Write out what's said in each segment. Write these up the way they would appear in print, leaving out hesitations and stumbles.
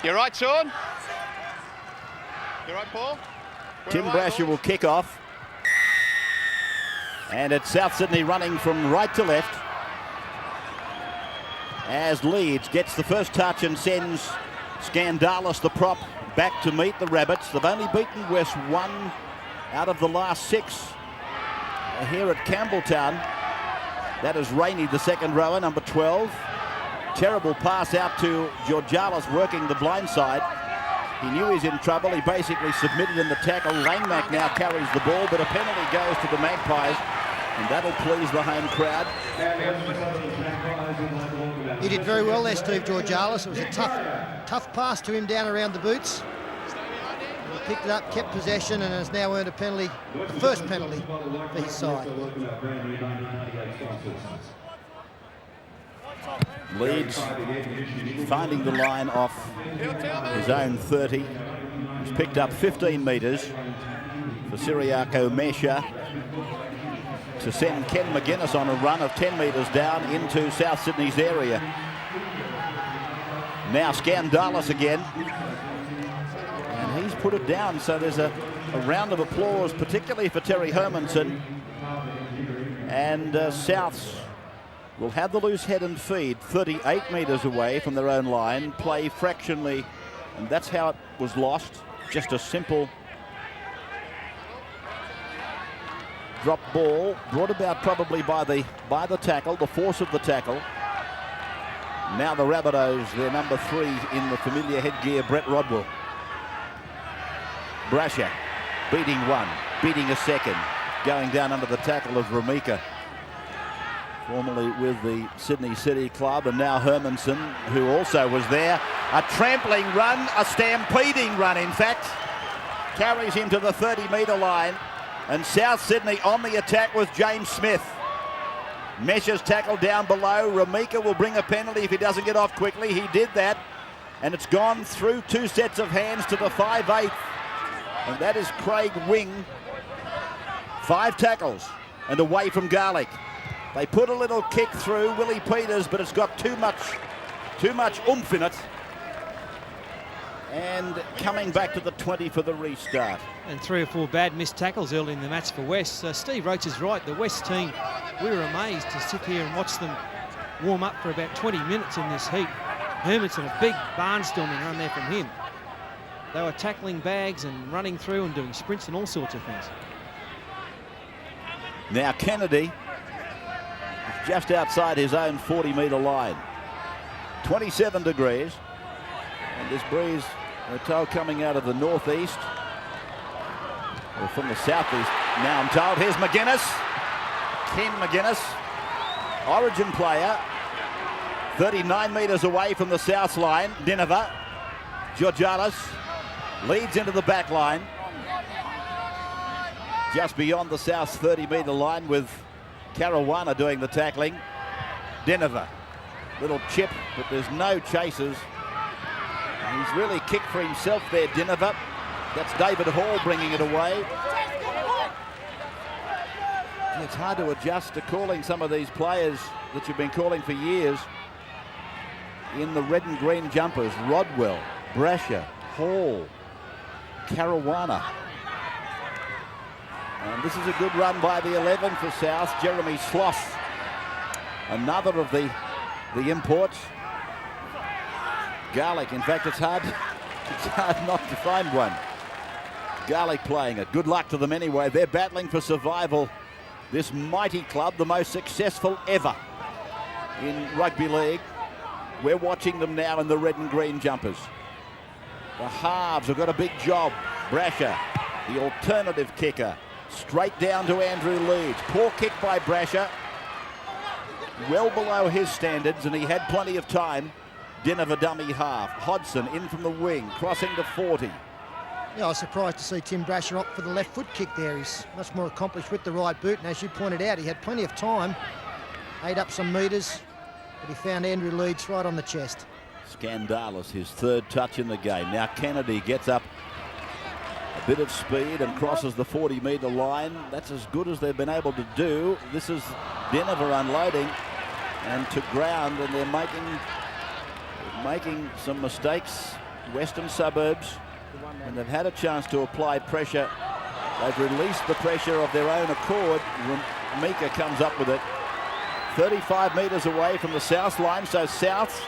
You're right, Sean. You're right, Paul. Tim Brasher will kick off. And it's South Sydney running from right to left. As Leeds gets the first touch and sends Scandalis, the prop, back to meet the Rabbits. They've only beaten West 1 out of the last 6 here at Campbelltown. That is Rainey, the second rower, number 12. Terrible pass out to Georgialis, working the blind side. He knew he's in trouble. He basically submitted in the tackle. Langmack now carries the ball, but a penalty goes to the Magpies, and that'll please the home crowd. He did very well there, Steve Georgialis. It was a tough pass to him down around the boots. He picked it up, kept possession, and has now earned a penalty, the first penalty for his side. Leeds finding the line off his own 30. He's picked up 15 metres for Siriaco Mesha to send Ken McGuinness on a run of 10 metres down into South Sydney's area. Now Scandalis again. And he's put it down, so there's a round of applause, particularly for Terry Hermanson. And Souths will have the loose head and feed 38 metres away from their own line, play fractionally, and that's how it was lost. Just a simple drop ball, brought about probably by the tackle, the force of the tackle. Now the Rabbitohs, their number 3 in the familiar headgear, Brett Rodwell. Brasher beating one, beating a second, going down under the tackle of Ramika, formerly with the Sydney City Club, and now Hermanson, who also was there. A trampling run, a stampeding run, in fact, carries him to the 30-metre line, and South Sydney on the attack with James Smith. Mesha's tackle down below. Ramika will bring a penalty if he doesn't get off quickly. He did that, and it's gone through 2 sets of hands to the 5/8, and that is Craig Wing. 5 tackles and away from Garlick. They put a little kick through Willie Peters, but it's got too much oomph in it. And coming back to the 20 for the restart. And 3 or 4 bad missed tackles early in the match for West. Steve Roach is right. The West team, we were amazed to sit here and watch them warm up for about 20 minutes in this heat. Hermanson, a big barnstorming run there from him. They were tackling bags and running through and doing sprints and all sorts of things. Now Kennedy, just outside his own 40-metre line. 27 degrees. And this breeze, we're told, coming out of the northeast. Or from the southeast, now I'm told. Here's McGuinness. Ken McGuinness, Origin player. 39 metres away from the south line. Nineveh. Georgialis leads into the back line. Just beyond the south 30-metre line with Caruana doing the tackling. Denver, little chip, but there's no chasers. He's really kicked for himself there, Denver. That's David Hall bringing it away. It's hard to adjust to calling some of these players that you've been calling for years in the red and green jumpers. Rodwell, Brasher, Hall, Caruana. And this is a good run by the 11 for South. Jeremy Sloss, another of the imports. Garlick, in fact, it's hard not to find one. Garlick playing it. Good luck to them anyway. They're battling for survival. This mighty club, the most successful ever in rugby league. We're watching them now in the red and green jumpers. The halves have got a big job. Brasher, the alternative kicker. Straight down to Andrew Leeds. Poor kick by Brasher. Well below his standards, and he had plenty of time. Dinner dummy half. Hodson in from the wing, crossing to 40. Yeah, I was surprised to see Tim Brasher opt for the left foot kick there. He's much more accomplished with the right boot, and as you pointed out, he had plenty of time. Ate up some metres, but he found Andrew Leeds right on the chest. Scandalis, his 3rd touch in the game. Now Kennedy gets up a bit of speed and crosses the 40-metre line. That's as good as they've been able to do. This is Denver unloading and to ground, and they're making some mistakes Western Suburbs, when they've had a chance to apply pressure, they've released the pressure of their own accord. Mika comes up with it. 35 metres away from the South line, so Souths,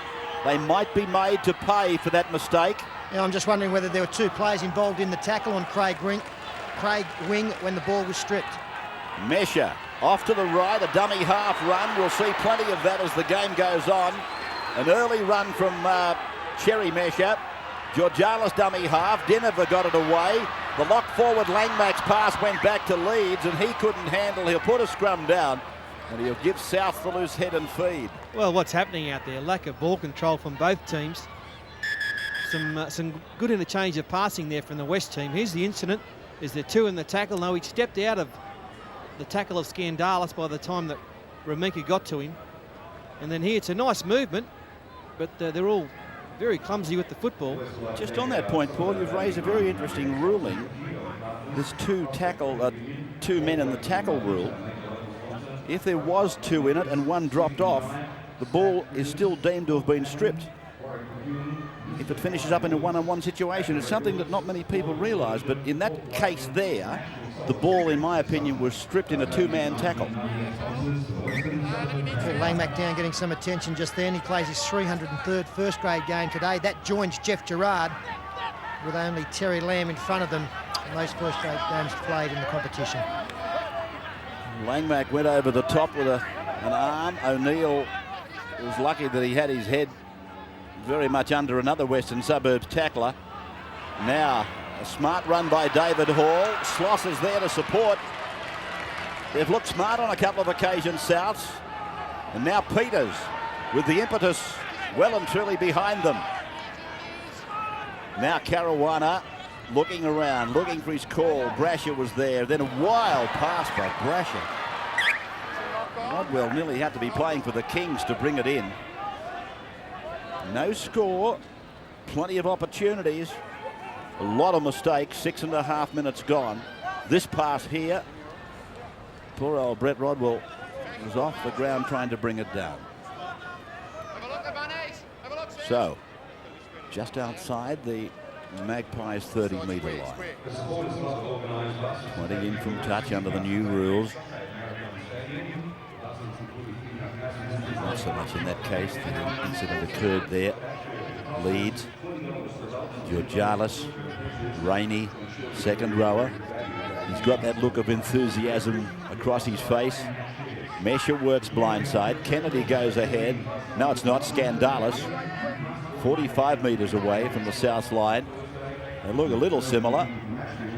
they might be made to pay for that mistake. Yeah, I'm just wondering whether there were two players involved in the tackle on Craig Wing when the ball was stripped. Mesha off to the right, a dummy half run. We'll see plenty of that as the game goes on. An early run from Cherry Mesha. Georgialis dummy half. Dinover got it away. The lock forward Langmack's pass went back to Leeds and he couldn't handle. He'll put a scrum down and he'll give South the loose head and feed. Well, what's happening out there? Lack of ball control from both teams. Some good interchange of passing there from the West team. Here's the incident. Is there two in the tackle? No, he stepped out of the tackle of Scandalis by the time that Ramika got to him. And then here, it's a nice movement, but they're all very clumsy with the football. Just on that point, Paul, you've raised a very interesting ruling. There's two men in the tackle rule. If there was two in it and one dropped off, the ball is still deemed to have been stripped. If it finishes up in a one-on-one situation, it's something that not many people realise, but in that case there, the ball, in my opinion, was stripped in a two-man tackle. Langmack down getting some attention just then. He plays his 303rd first grade game today. That joins Jeff Gerard with only Terry Lamb in front of them in those first grade games played in the competition. Langmack went over the top with an arm. O'Neill was lucky that he had his head very much under another Western Suburbs tackler. Now a smart run by David Hall. Sloss is there to support. They've looked smart on a couple of occasions, Souths. And now Peters with the impetus well and truly behind them. Now Caruana looking around, looking for his call. Brasher was there. Then a wild pass by Brasher. Rodwell nearly had to be playing for the Kings to bring it in. No score, plenty of opportunities, a lot of mistakes, 6.5 minutes gone. This pass here, poor old Brett Rodwell was off the ground trying to bring it down. So, just outside the Magpies 30-metre line. 20 in from touch under the new rules. Not so much in that case. The incident occurred there. Leeds, Georgialis, Rainey, second rower. He's got that look of enthusiasm across his face. Mesha works blindside. Kennedy goes ahead. No, it's not. Scandalis, 45 metres away from the south line. They look a little similar.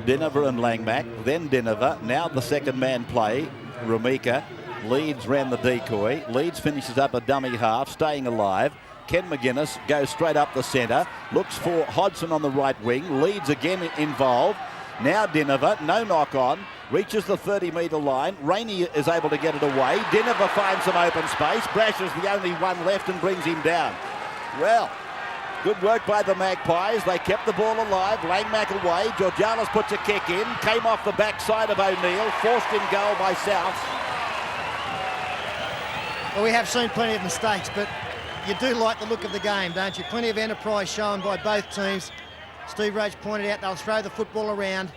Dinover and Langmack, then Dinover. Now the second man play, Ramika. Leeds ran the decoy. Leeds finishes up a dummy half, staying alive. Ken McGuinness goes straight up the centre. Looks for Hodgson on the right wing. Leeds again involved. Now Dinover, no knock on. Reaches the 30-metre line. Rainey is able to get it away. Dinover finds some open space. Brasher's the only one left and brings him down. Well, good work by the Magpies. They kept the ball alive. Langmack away. Georgialis puts a kick in. Came off the backside of O'Neill. Forced in goal by South. Well, we have seen plenty of mistakes, but you do like the look of the game, don't you? Plenty of enterprise shown by both teams. Steve Roach pointed out they'll throw the football around,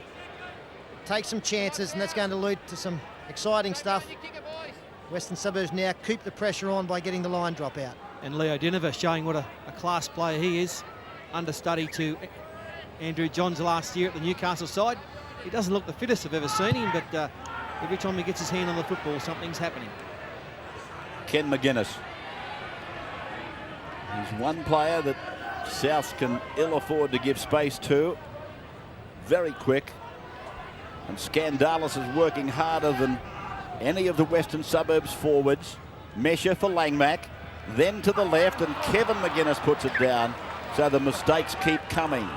take some chances, and that's going to lead to some exciting stuff. Western Suburbs now keep the pressure on by getting the line drop out. And Leo Dinover showing what a class player he is. Understudy to Andrew Johns last year at the Newcastle side. He doesn't look the fittest I've ever seen him, but every time he gets his hand on the football, something's happening. Ken McGuinness. He's one player that Souths can ill afford to give space to. Very quick. And Scandalis is working harder than any of the Western Suburbs forwards. Mesha for Langmack. Then to the left, and Kevin McGuinness puts it down. So the mistakes keep coming.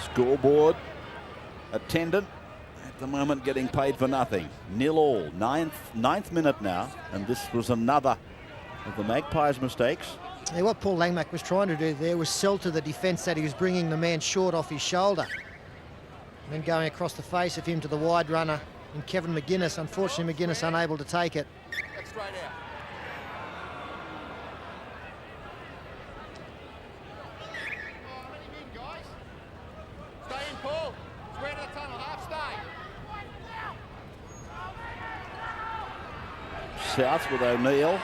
Scoreboard attendant at the moment getting paid for nothing. 0-all. Ninth minute now, and this was another of the Magpies' mistakes. Yeah, what Paul Langmack was trying to do there was sell to the defence that he was bringing the man short off his shoulder. And then going across the face of him to the wide runner in Kevin McGuinness. Unfortunately, McGuinness unable to take it. South with O'Neill.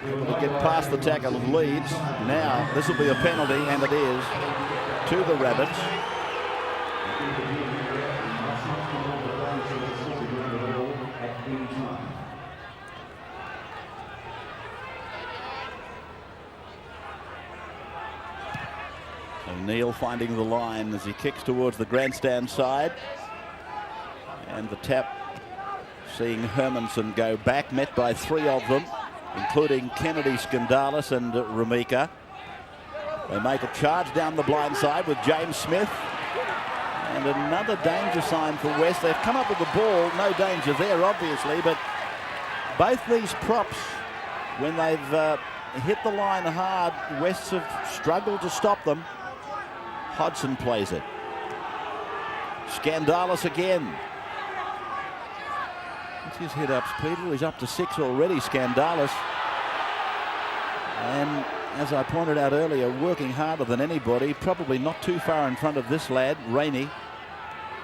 Able to get past the tackle of Leeds. Now this will be a penalty, and it is to the Rabbits. O'Neill finding the line as he kicks towards the grandstand side. And the tap seeing Hermanson go back, met by 3 of them, including Kennedy, Skandalis and Ramika. They make a charge down the blind side with James Smith. And another danger sign for West. They've come up with the ball. No danger there, obviously, but both these props, when they've hit the line hard, Wests have struggled to stop them. Hodgson plays it. Skandalis again. What's his hit-ups, Peter? He's up to 6 already, Skandalis. And as I pointed out earlier, working harder than anybody, probably not too far in front of this lad, Rainey.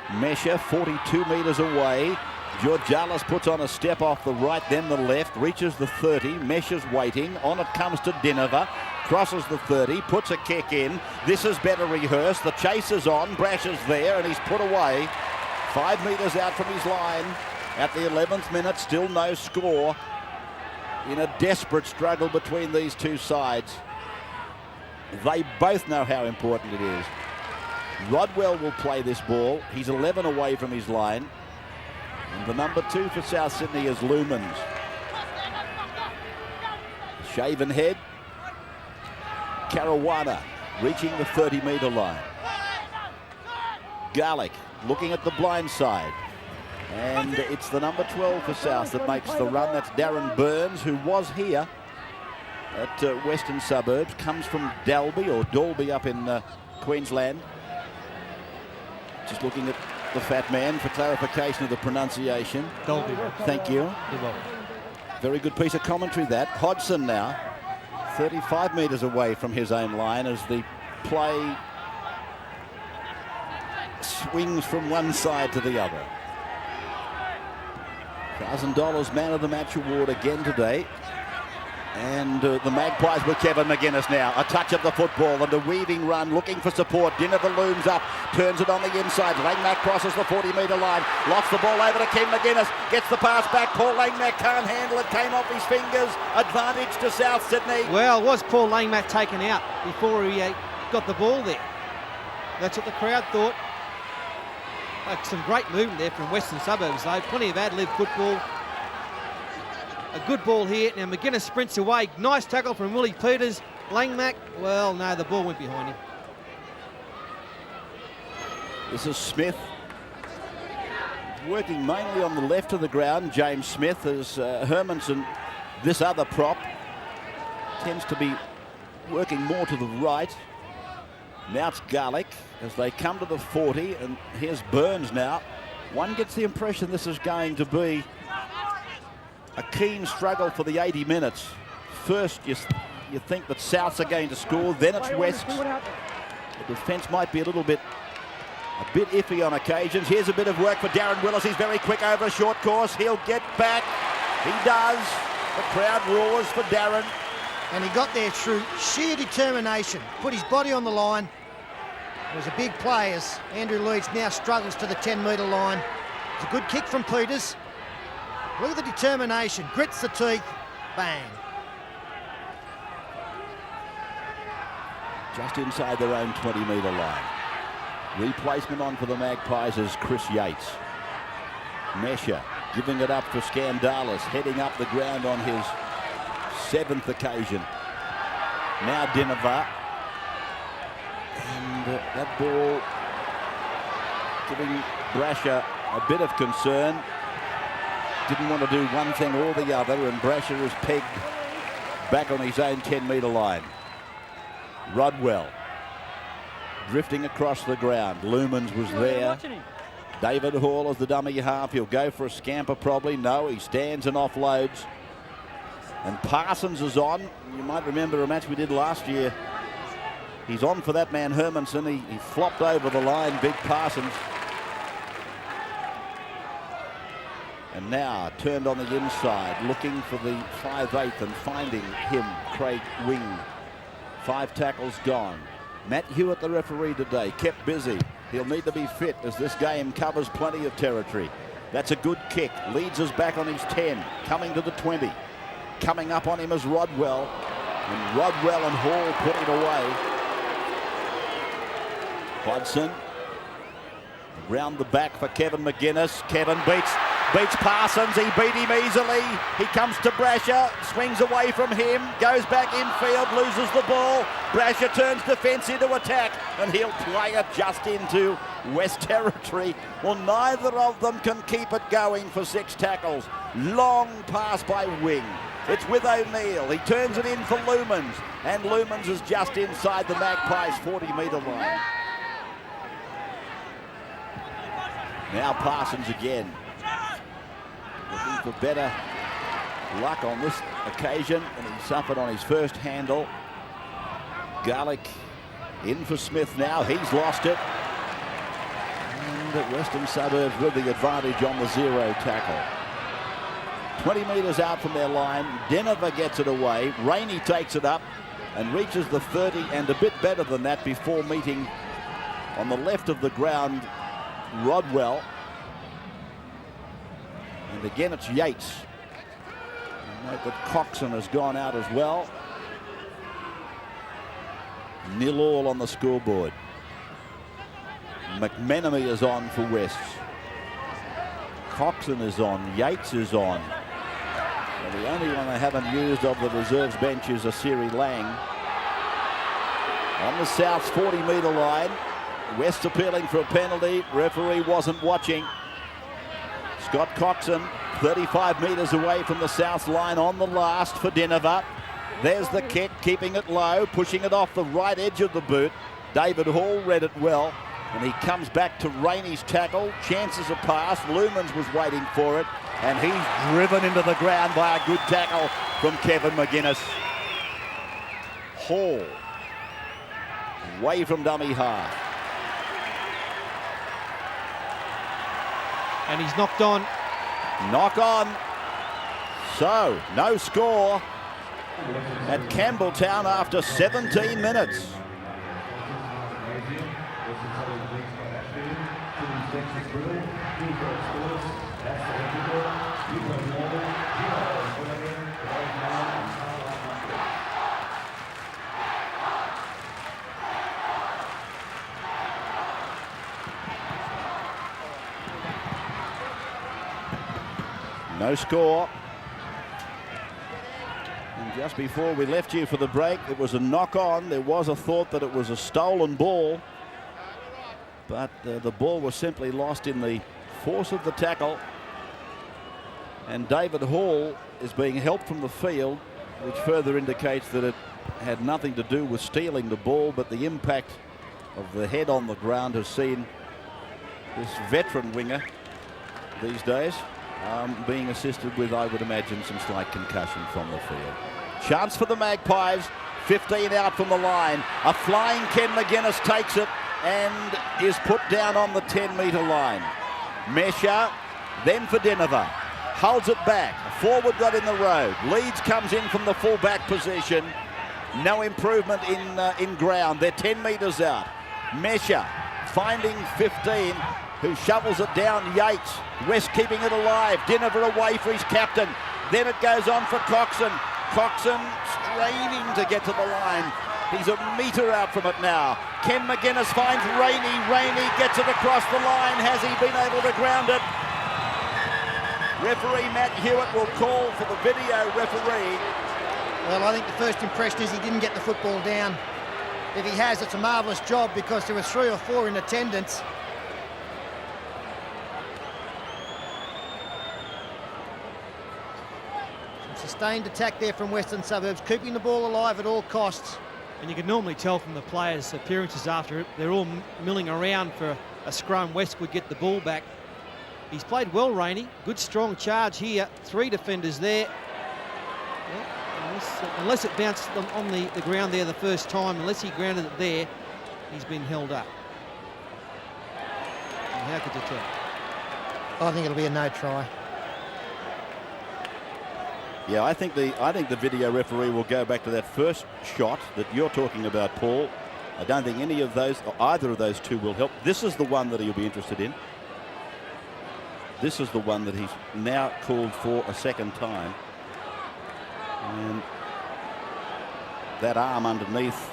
Mesha, 42 metres away. Georgalis puts on a step off the right, then the left, reaches the 30. Mesha's waiting. On it comes to Dinova. Crosses the 30, puts a kick in. This is better rehearsed. The chase is on. Brash is there, and he's put away. 5 metres out from his line. At the 11th minute, still no score. In a desperate struggle between these two sides. They both know how important it is. Rodwell will play this ball. He's 11 away from his line. And the number 2 for South Sydney is Lumans. Shaven head. Caruana reaching the 30-metre line. Garlic looking at the blind side. And it's the number 12 for South that makes the run. That's Darren Burns, who was here at Western Suburbs. Comes from Dalby or Dalby up in Queensland. Just looking at the fat man for clarification of the pronunciation. Dalby. Thank you. Very good piece of commentary that. Hodgson now 35 metres away from his own line as the play swings from one side to the other. $1,000 man of the match award again today. And the Magpies with Kevin McGuinness now. A touch of the football and a weaving run looking for support. Dinova looms up, turns it on the inside. Langmack crosses the 40-metre line. Lost the ball over to Ken McGuinness. Gets the pass back. Paul Langmack can't handle it. Came off his fingers. Advantage to South Sydney. Well, was Paul Langmack taken out before he got the ball there? That's what the crowd thought. Some great movement there from Western Suburbs, though. Plenty of ad-lib football. A good ball here. Now McGuinness sprints away. Nice tackle from Willie Peters. Langmack, well, no, the ball went behind him. This is Smith. Working mainly on the left of the ground, James Smith, as Hermanson, this other prop, tends to be working more to the right. Now it's Garlic as they come to the 40, and here's Burns now. One gets the impression this is going to be a keen struggle for the 80 minutes. First, you think that Souths are going to score, then it's West. The defence might be a bit iffy on occasions. Here's a bit of work for Darren Willis. He's very quick over a short course. He'll get back. He does. The crowd roars for Darren. And he got there through sheer determination. Put his body on the line. It was a big play as Andrew Leeds now struggles to the 10-metre line. It's a good kick from Peters. Look at the determination. Grits the teeth. Bang. Just inside their own 20-metre line. Replacement on for the Magpies is Chris Yates. Mesha giving it up for Skandalis, heading up the ground on his 7th occasion. Now Dinova. And that ball giving Brasher a bit of concern. Didn't want to do one thing or the other, and Brasher is pegged back on his own 10-metre line. Rodwell drifting across the ground. Lumans was there. David Hall as the dummy half. He'll go for a scamper probably. No, he stands and offloads. And Parsons is on. You might remember a match we did last year. He's on for that man, Hermanson. He flopped over the line, big Parsons. And now turned on the inside, looking for the 5/8 and finding him, Craig Wing. 5 tackles gone. Matt Hewitt, the referee today, kept busy. He'll need to be fit as this game covers plenty of territory. That's a good kick. Leads us back on his 10. Coming to the 20. Coming up on him is Rodwell. And Rodwell and Hall put it away. Hodson. Round the back for Kevin McGuinness. Kevin beats Parsons. He beat him easily. He comes to Brasher, swings away from him, goes back infield, loses the ball. Brasher turns defence into attack, and he'll play it just into West territory. Well, neither of them can keep it going for 6 tackles. Long pass by Wing. It's with O'Neill. He turns it in for Lumans, and Lumans is just inside the Magpies' 40-metre line. Now Parsons again. Looking for better luck on this occasion, and he suffered on his first handle. Garlick in for Smith now. He's lost it. And Western Suburbs with the advantage on the 0 tackle. 20 metres out from their line. Denver gets it away. Rainey takes it up and reaches the 30 and a bit better than that before meeting on the left of the ground Rodwell. And again it's Yates. And note that Coxon has gone out as well. 0-0 on the scoreboard. McMenemy is on for Wests. Coxon is on. Yates is on. Well, the only one they haven't used of the reserves bench is Asiri Lang. On the South's 40-metre line. West appealing for a penalty. Referee wasn't watching. Scott Coxon, 35 metres away from the South line on the last for Denver. There's the kick, keeping it low, pushing it off the right edge of the boot. David Hall read it well, and he comes back to Rainey's tackle. Chances a pass. Lumans was waiting for it, and he's driven into the ground by a good tackle from Kevin McGuinness. Hall, away from dummy half. And he's knocked on. Knock on. So, no score at Campbelltown after 17 minutes. No score. And just before we left you for the break, it was a knock on. There was a thought that it was a stolen ball, but the ball was simply lost in the force of the tackle. And David Hall is being helped from the field, which further indicates that it had nothing to do with stealing the ball, but the impact of the head on the ground has seen this veteran winger these days being assisted with, I would imagine, some slight concussion from the field. Chance for the Magpies. 15 out from the line. A flying Ken McGuinness takes it and is put down on the 10-metre line. Mesha, then for Denver. Holds it back. A forward got in the road. Leeds comes in from the full-back position. No improvement in ground. They're 10 metres out. Mesha finding 15, who shovels it down. Yates. West keeping it alive. Denver away for his captain. Then it goes on for Coxon. Coxon straining to get to the line. He's a metre out from it now. Ken McGuinness finds Rainey. Rainey gets it across the line. Has he been able to ground it? Referee Matt Hewitt will call for the video referee. Well, I think the first impression is he didn't get the football down. If he has, it's a marvellous job because there were 3 or 4 in attendance. Sustained attack there from Western Suburbs, keeping the ball alive at all costs. And you can normally tell from the players' appearances after it, they're all milling around for a scrum. West would get the ball back. He's played well, Rainey. Good strong charge here. 3 defenders there. Well, unless it bounced on the ground there the first time, unless he grounded it there, he's been held up. And how could you tell? I think it'll be a no try. Yeah, I think the video referee will go back to that first shot that you're talking about, Paul. I don't think any of those, or either of those two, will help. This is the one that he'll be interested in. This is the one that he's now called for a second time. And that arm underneath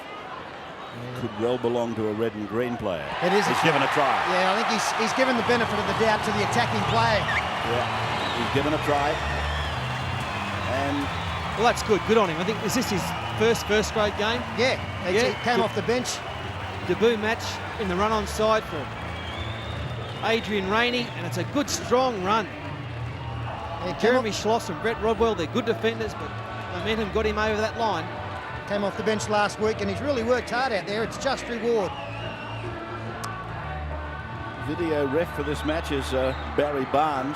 could well belong to a red and green player. It is. He's given a try. Yeah, I think he's given the benefit of the doubt to the attacking player. Yeah, he's given a try. And well, that's good. Good on him. I think, is this his first grade game? Yeah, he came off the bench. Debut match in the run-on side for Adrian Rainey, and it's a good, strong run. Yeah, Jeremy Schloss and Brett Rodwell, they're good defenders, but momentum got him over that line. Came off the bench last week, and he's really worked hard out there. It's just reward. Video ref for this match is Barry Barnes,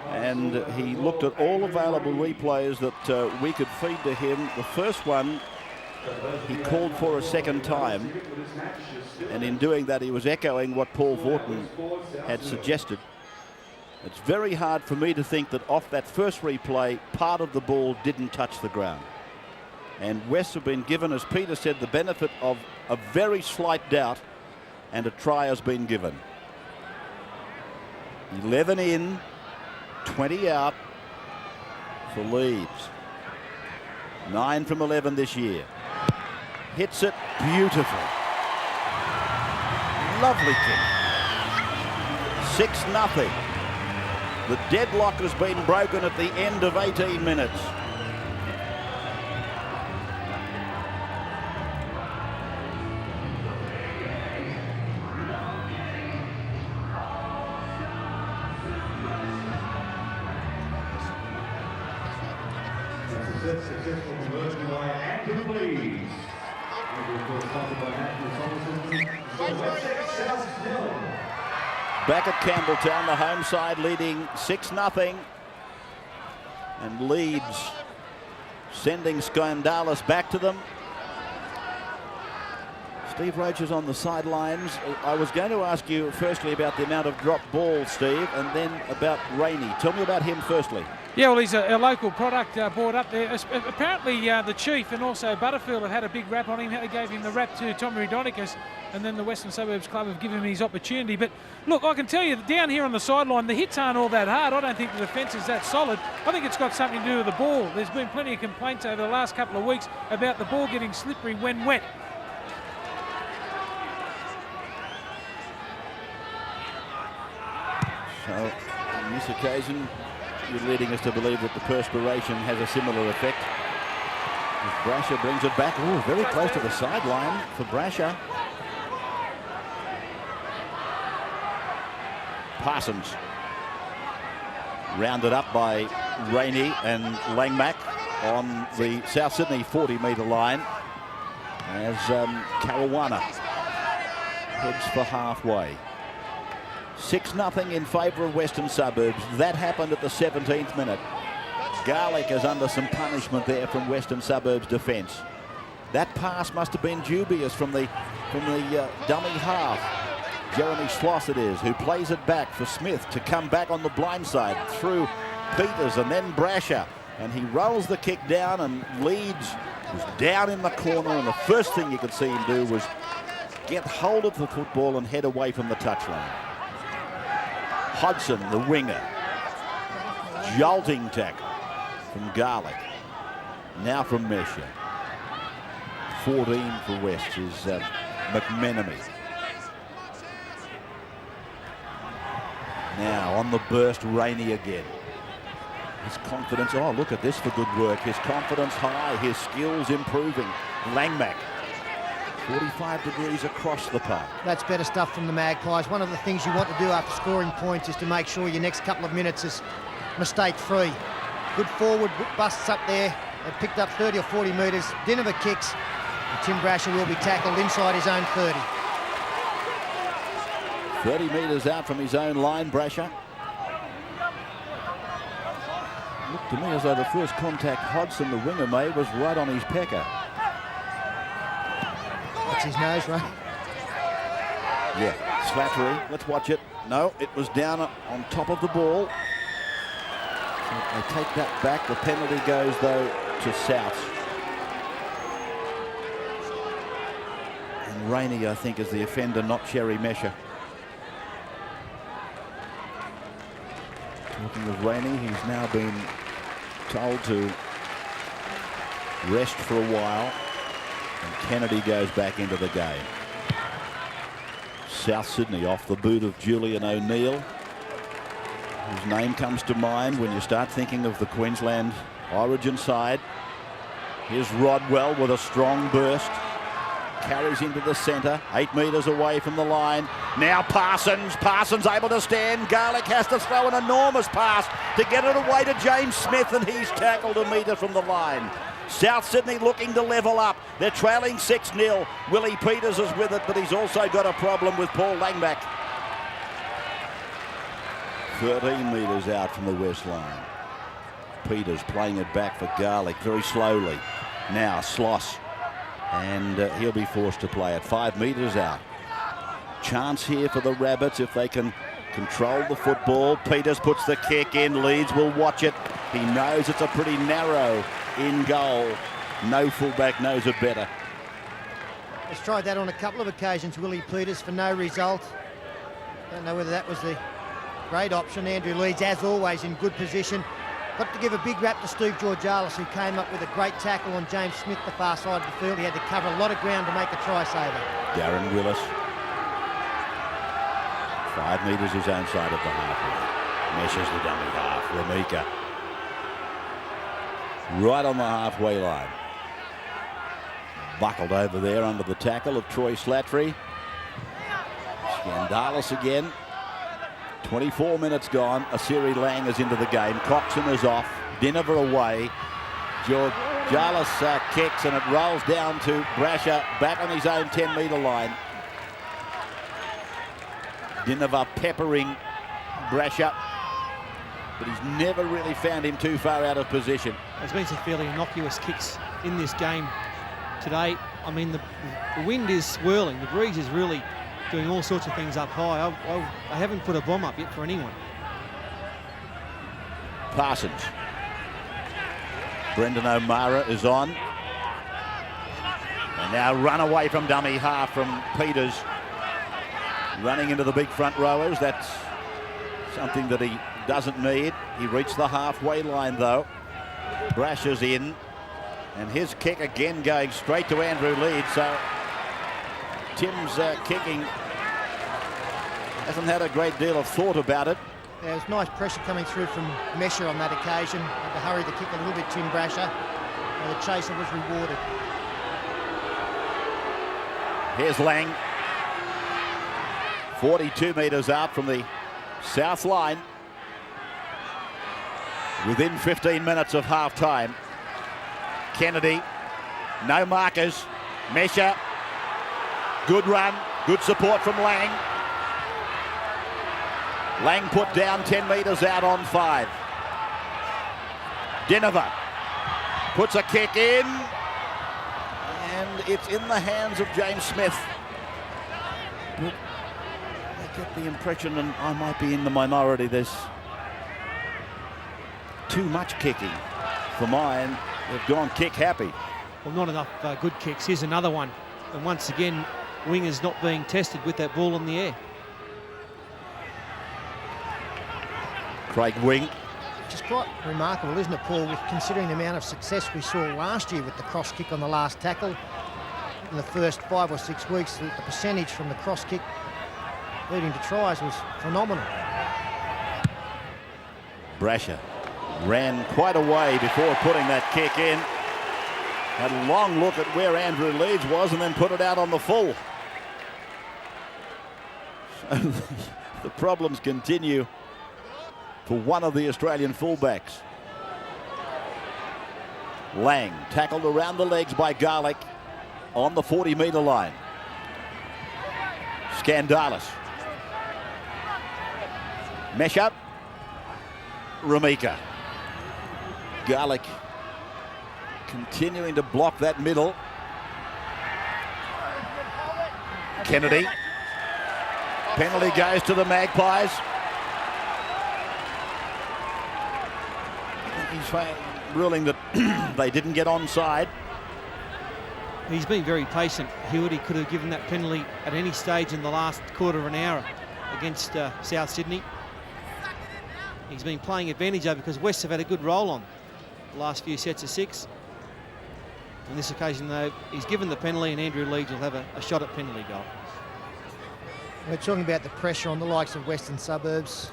and he looked at all available replays that we could feed to him. The first one he called for a second time, and in doing that he was echoing what Paul Vorton had suggested. It's very hard for me to think that off that first replay part of the ball didn't touch the ground, and West have been given, as Peter said, the benefit of a very slight doubt, and a try has been given. 11 in, 20 out for Leeds. 9 from 11 this year. Hits it beautiful. Lovely kick. 6-0. The deadlock has been broken at the end of 18 minutes. Back at Campbelltown, the home side leading 6-0. And Leeds sending Skandalis back to them. Steve Roach is on the sidelines. I was going to ask you firstly about the amount of drop balls, Steve, and then about Rainey. Tell me about him firstly. Yeah, well, he's a local product brought up there. Apparently, the Chief and also Butterfield have had a big rap on him. They gave him the rap to Tommy Ridonicus, and then the Western Suburbs Club have given him his opportunity. But look, I can tell you that down here on the sideline, the hits aren't all that hard. I don't think the defence is that solid. I think it's got something to do with the ball. There's been plenty of complaints over the last couple of weeks about the ball getting slippery when wet. So, on this occasion, you're leading us to believe that the perspiration has a similar effect. As Brasher brings it back. Oh, very close to the sideline for Brasher. Parsons. Rounded up by Rainey and Langmack on the South Sydney 40-metre line as Caruana heads for halfway. 6-0 in favour of Western Suburbs. That happened at the 17th minute. Garlick is under some punishment there from Western Suburbs defence. That pass must have been dubious from the dummy half. Jeremy Schloss it is, who plays it back for Smith to come back on the blind side through Peters and then Brasher. And he rolls the kick down, and Leeds was down in the corner, and the first thing you could see him do was get hold of the football and head away from the touchline. Hodgson, the winger. Jolting tackle from Garlick. Now from Mesher. 14 for West is McMenemy. Now on the burst, Rainey again. His confidence, oh look at this for good work. His confidence high, his skills improving. Langmack. 45 degrees across the park. That's better stuff from the Magpies. One of the things you want to do after scoring points is to make sure your next couple of minutes is mistake-free. Good forward busts up there. They've picked up 30 or 40 metres. Dinner kicks. And Tim Brasher will be tackled inside his own 30. 30 metres out from his own line, Brasher. Looked to me as though the first contact Hodgson, the winger, made was right on his pecker. That's his nose, right? Yeah, Slattery. Let's watch it. No, it was down on top of the ball. So they take that back. The penalty goes, though, to South. And Rainey, I think, is the offender, not Cherry Mesher. Talking of Rainey, he's now been told to rest for a while. And Kennedy goes back into the game. South Sydney off the boot of Julian O'Neill, whose name comes to mind when you start thinking of the Queensland Origin side. Here's Rodwell with a strong burst. Carries into the centre, 8 metres away from the line. Now Parsons able to stand. Garlick has to throw an enormous pass to get it away to James Smith, and he's tackled a metre from the line. South Sydney looking to level up. They're trailing 6-0. Willie Peters is with it, but he's also got a problem with Paul Langback. 13 metres out from the west line. Peters playing it back for Garlick very slowly. Now Sloss, and he'll be forced to play it 5 metres out. Chance here for the Rabbits if they can control the football. Peters puts the kick in. Leeds will watch it. He knows it's a pretty narrow in goal. No fullback knows it better. He's tried that on a couple of occasions, Willie Peters, for no result. Don't know whether that was the great option. Andrew Leeds, as always, in good position. Got to give a big rap to Steve Georgalis, who came up with a great tackle on James Smith, the far side of the field. He had to cover a lot of ground to make a try saver. Darren Willis. 5 metres his own side of the halfway. Meshes the dummy half. Ramika. Right on the halfway line. Buckled over there under the tackle of Troy Slattery. Scandalis again. 24 minutes gone. Asiri Lang is into the game. Coxon is off. Dinover away. Georgalis kicks, and it rolls down to Brasher back on his own 10-metre line. Dinover peppering Brasher, but he's never really found him too far out of position. There's been some fairly innocuous kicks in this game today. I mean, the wind is swirling. The breeze is really doing all sorts of things up high. I haven't put a bomb up yet for anyone. Parsons. Brendan O'Mara is on. And now run away from dummy half from Peters. Running into the big front rowers. That's something that he doesn't need. He reached the halfway line, though. Brasher's in. And his kick again going straight to Andrew Leeds. So Tim's kicking hasn't had a great deal of thought about it. There was nice pressure coming through from Mesher on that occasion. Had to hurry the kick a little bit, Tim Brasher. And the chaser was rewarded. Here's Lang. 42 metres out from the south line. Within 15 minutes of half-time. Kennedy, no markers. Mesher, good run, good support from Lang. Lang put down 10 metres out on 5. Dinover puts a kick in, and it's in the hands of James Smith. But I get the impression, and I might be in the minority, there's too much kicking for mine. They've gone kick happy. Well, not enough good kicks. Here's another one. And once again, Wingers not being tested with that ball in the air. Craig Wing. Which is quite remarkable, isn't it, Paul, with considering the amount of success we saw last year with the cross kick on the last tackle. In the first 5 or 6 weeks, the percentage from the cross kick leading to tries was phenomenal. Brasher ran quite a way before putting that kick in. Had a long look at where Andrew Leeds was and then put it out on the full. So the problems continue for one of the Australian fullbacks. Lang tackled around the legs by Garlick on the 40-metre line. Scandalis. Mesh up. Ramika. Garlick continuing to block that middle. Kennedy. Penalty goes to the Magpies. ruling that they didn't get onside. He's been very patient, Hewitt. He could have given that penalty at any stage in the last quarter of an hour against South Sydney. He's been playing advantage over because West have had a good roll on the last few sets of 6. On this occasion, though, he's given the penalty and Andrew Leeds will have a shot at penalty goal. We're talking about the pressure on the likes of Western Suburbs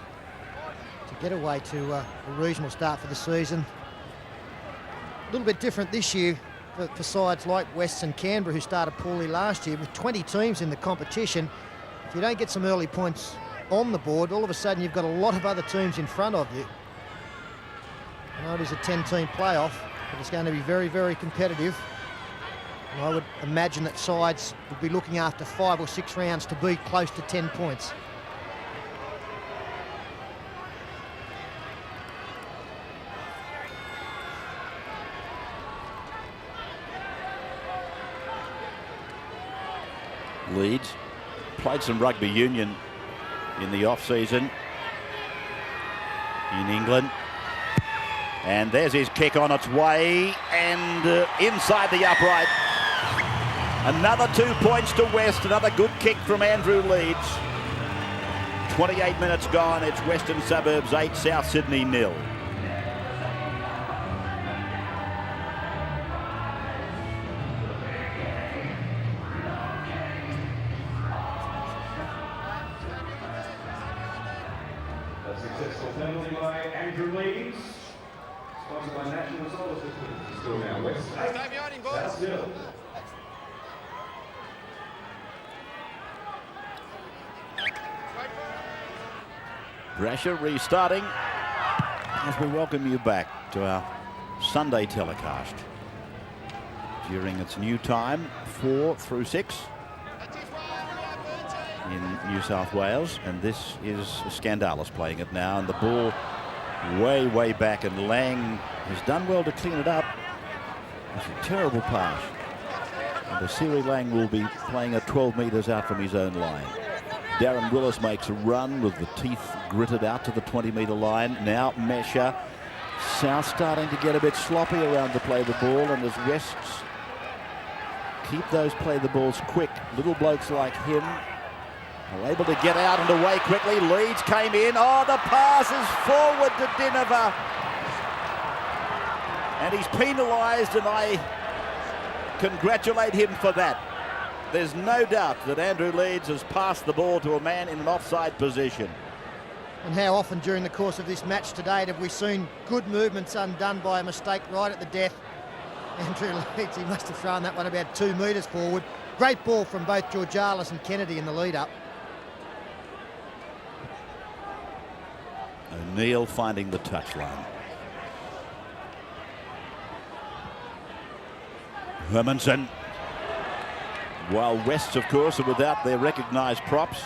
to get away to a reasonable start for the season. A little bit different this year for sides like West and Canberra, who started poorly last year. With 20 teams in the competition, if you don't get some early points on the board, all of a sudden you've got a lot of other teams in front of you. I know it is a 10-team playoff, but it's going to be very, very competitive. And I would imagine that sides would be looking after 5 or 6 rounds to be close to 10 points. Leeds played some rugby union in the off-season in England. And there's his kick on its way, and inside the upright. Another 2 points to West, another good kick from Andrew Leeds. 28 minutes gone, it's Western Suburbs 8, South Sydney 0. A successful penalty by Andrew Leeds. Sponsored by National Solar Systems. Still now West 8, South 0. Brasher restarting as we welcome you back to our Sunday telecast during its new time, 4 through 6 in New South Wales, and this is Scandalis playing it now, and the ball way back, and Lang has done well to clean it up. It's a terrible pass, and Asiri Lang will be playing at 12 metres out from his own line. Darren Willis makes a run with the teeth gritted out to the 20-metre line. Now Mesha. South starting to get a bit sloppy around to play the ball, and as Wests keep those play the balls quick, little blokes like him are able to get out and away quickly. Leeds came in. Oh, the pass is forward to Dinova. And he's penalised, and I congratulate him for that. There's no doubt that Andrew Leeds has passed the ball to a man in an offside position. And how often during the course of this match today have we seen good movements undone by a mistake right at the death? Andrew Leeds, he must have thrown that one about 2 metres forward. Great ball from both Georgalis and Kennedy in the lead-up. O'Neill finding the touchline. Hermanson. While Wests, of course, are without their recognised props.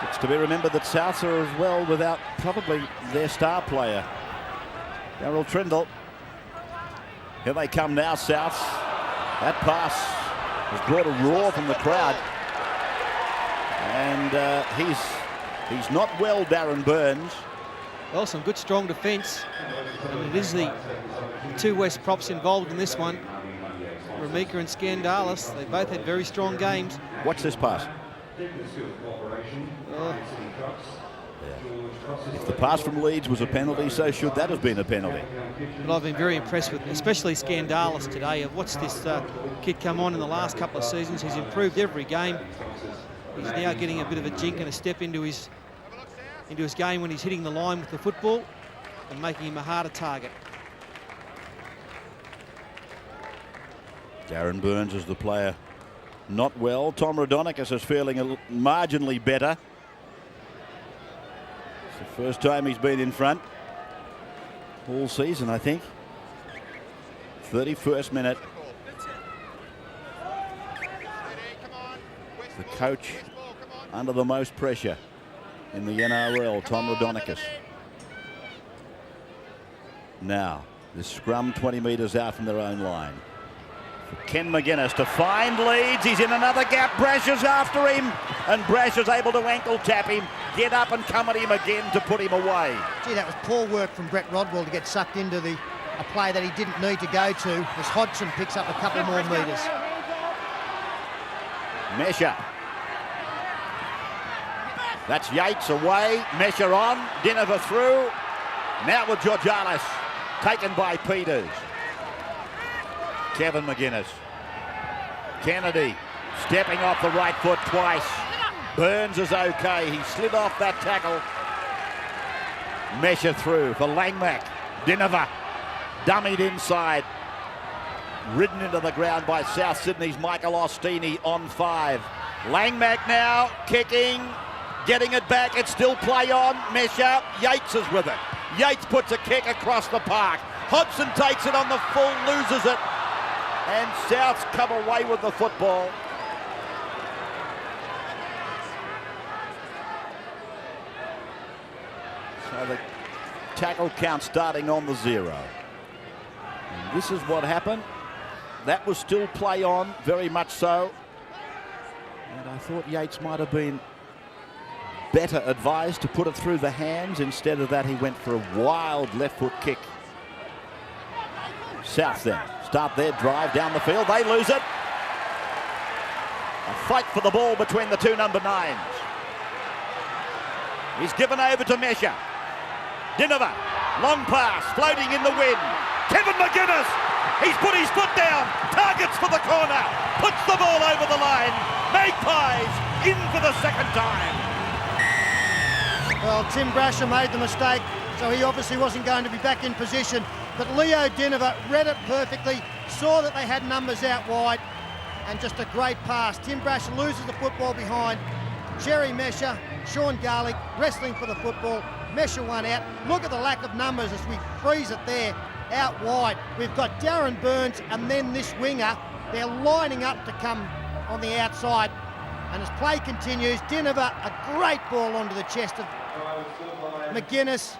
It's to be remembered that Souths are as well without probably their star player, Darryl Trindle. Here they come now, Souths. That pass has brought a roar from the crowd. And he's not well, Darren Burns. Well, some good strong defence, and it is the 2 West props involved in this one. Ramika and Scandalis, they both had very strong games. Watch this pass. If the pass from Leeds was a penalty, so should that have been a penalty. But I've been very impressed with, especially Scandalis today. I've watched this kid come on in the last couple of seasons. He's improved every game. He's now getting a bit of a jink and a step into his game when he's hitting the line with the football and making him a harder target. Darren Burns is the player not well. Tom Radonicus is feeling marginally better. It's the first time he's been in front all season, I think. 31st minute. The coach under the most pressure in the NRL, Tom Radonicus. Now, the scrum 20 metres out from their own line. For Ken McGuinness to find Leeds. He's in another gap. Brasher's after him. And Brasher's able to ankle tap him. get up and come at him again to put him away. Gee, that was poor work from Brett Rodwell to get sucked into a play that he didn't need to go to, as Hodgson picks up a couple more metres. Mesha. That's Yates away. Mesha on. Dinover through. Now with Georgialis. Taken by Peters. Kevin McGuinness. Kennedy stepping off the right foot twice. Burns is okay. He slid off that tackle. Mesha through for Langmack. Dinover dummied inside. Ridden into the ground by South Sydney's Michael Ostini on 5. Langmack now kicking. Getting it back. It's still play on. Mesha. Yates is with it. Yates puts a kick across the park. Hodgson takes it on the full, loses it. And Souths come away with the football. So the tackle count starting on the 0. And this is what happened. That was still play on, very much so. And I thought Yates might have been better advised to put it through the hands. Instead of that, he went for a wild left foot kick. South then start their drive down the field. They lose it. A fight for the ball between the two number 9s. He's given over to Mesha. Dinover, long pass, floating in the wind. Kevin McGuinness, he's put his foot down, targets for the corner, puts the ball over the line. Magpies in for the second time. Well, Tim Brasher made the mistake, so he obviously wasn't going to be back in position. But Leo Dinover read it perfectly, saw that they had numbers out wide, and just a great pass. Tim Brasher loses the football behind. Jerry Mesha, Sean Garlick wrestling for the football. Mesha one out. Look at the lack of numbers as we freeze it there out wide. We've got Darren Burns and then this winger. They're lining up to come on the outside. And as play continues, Dinover, a great ball onto the chest of McGuinness.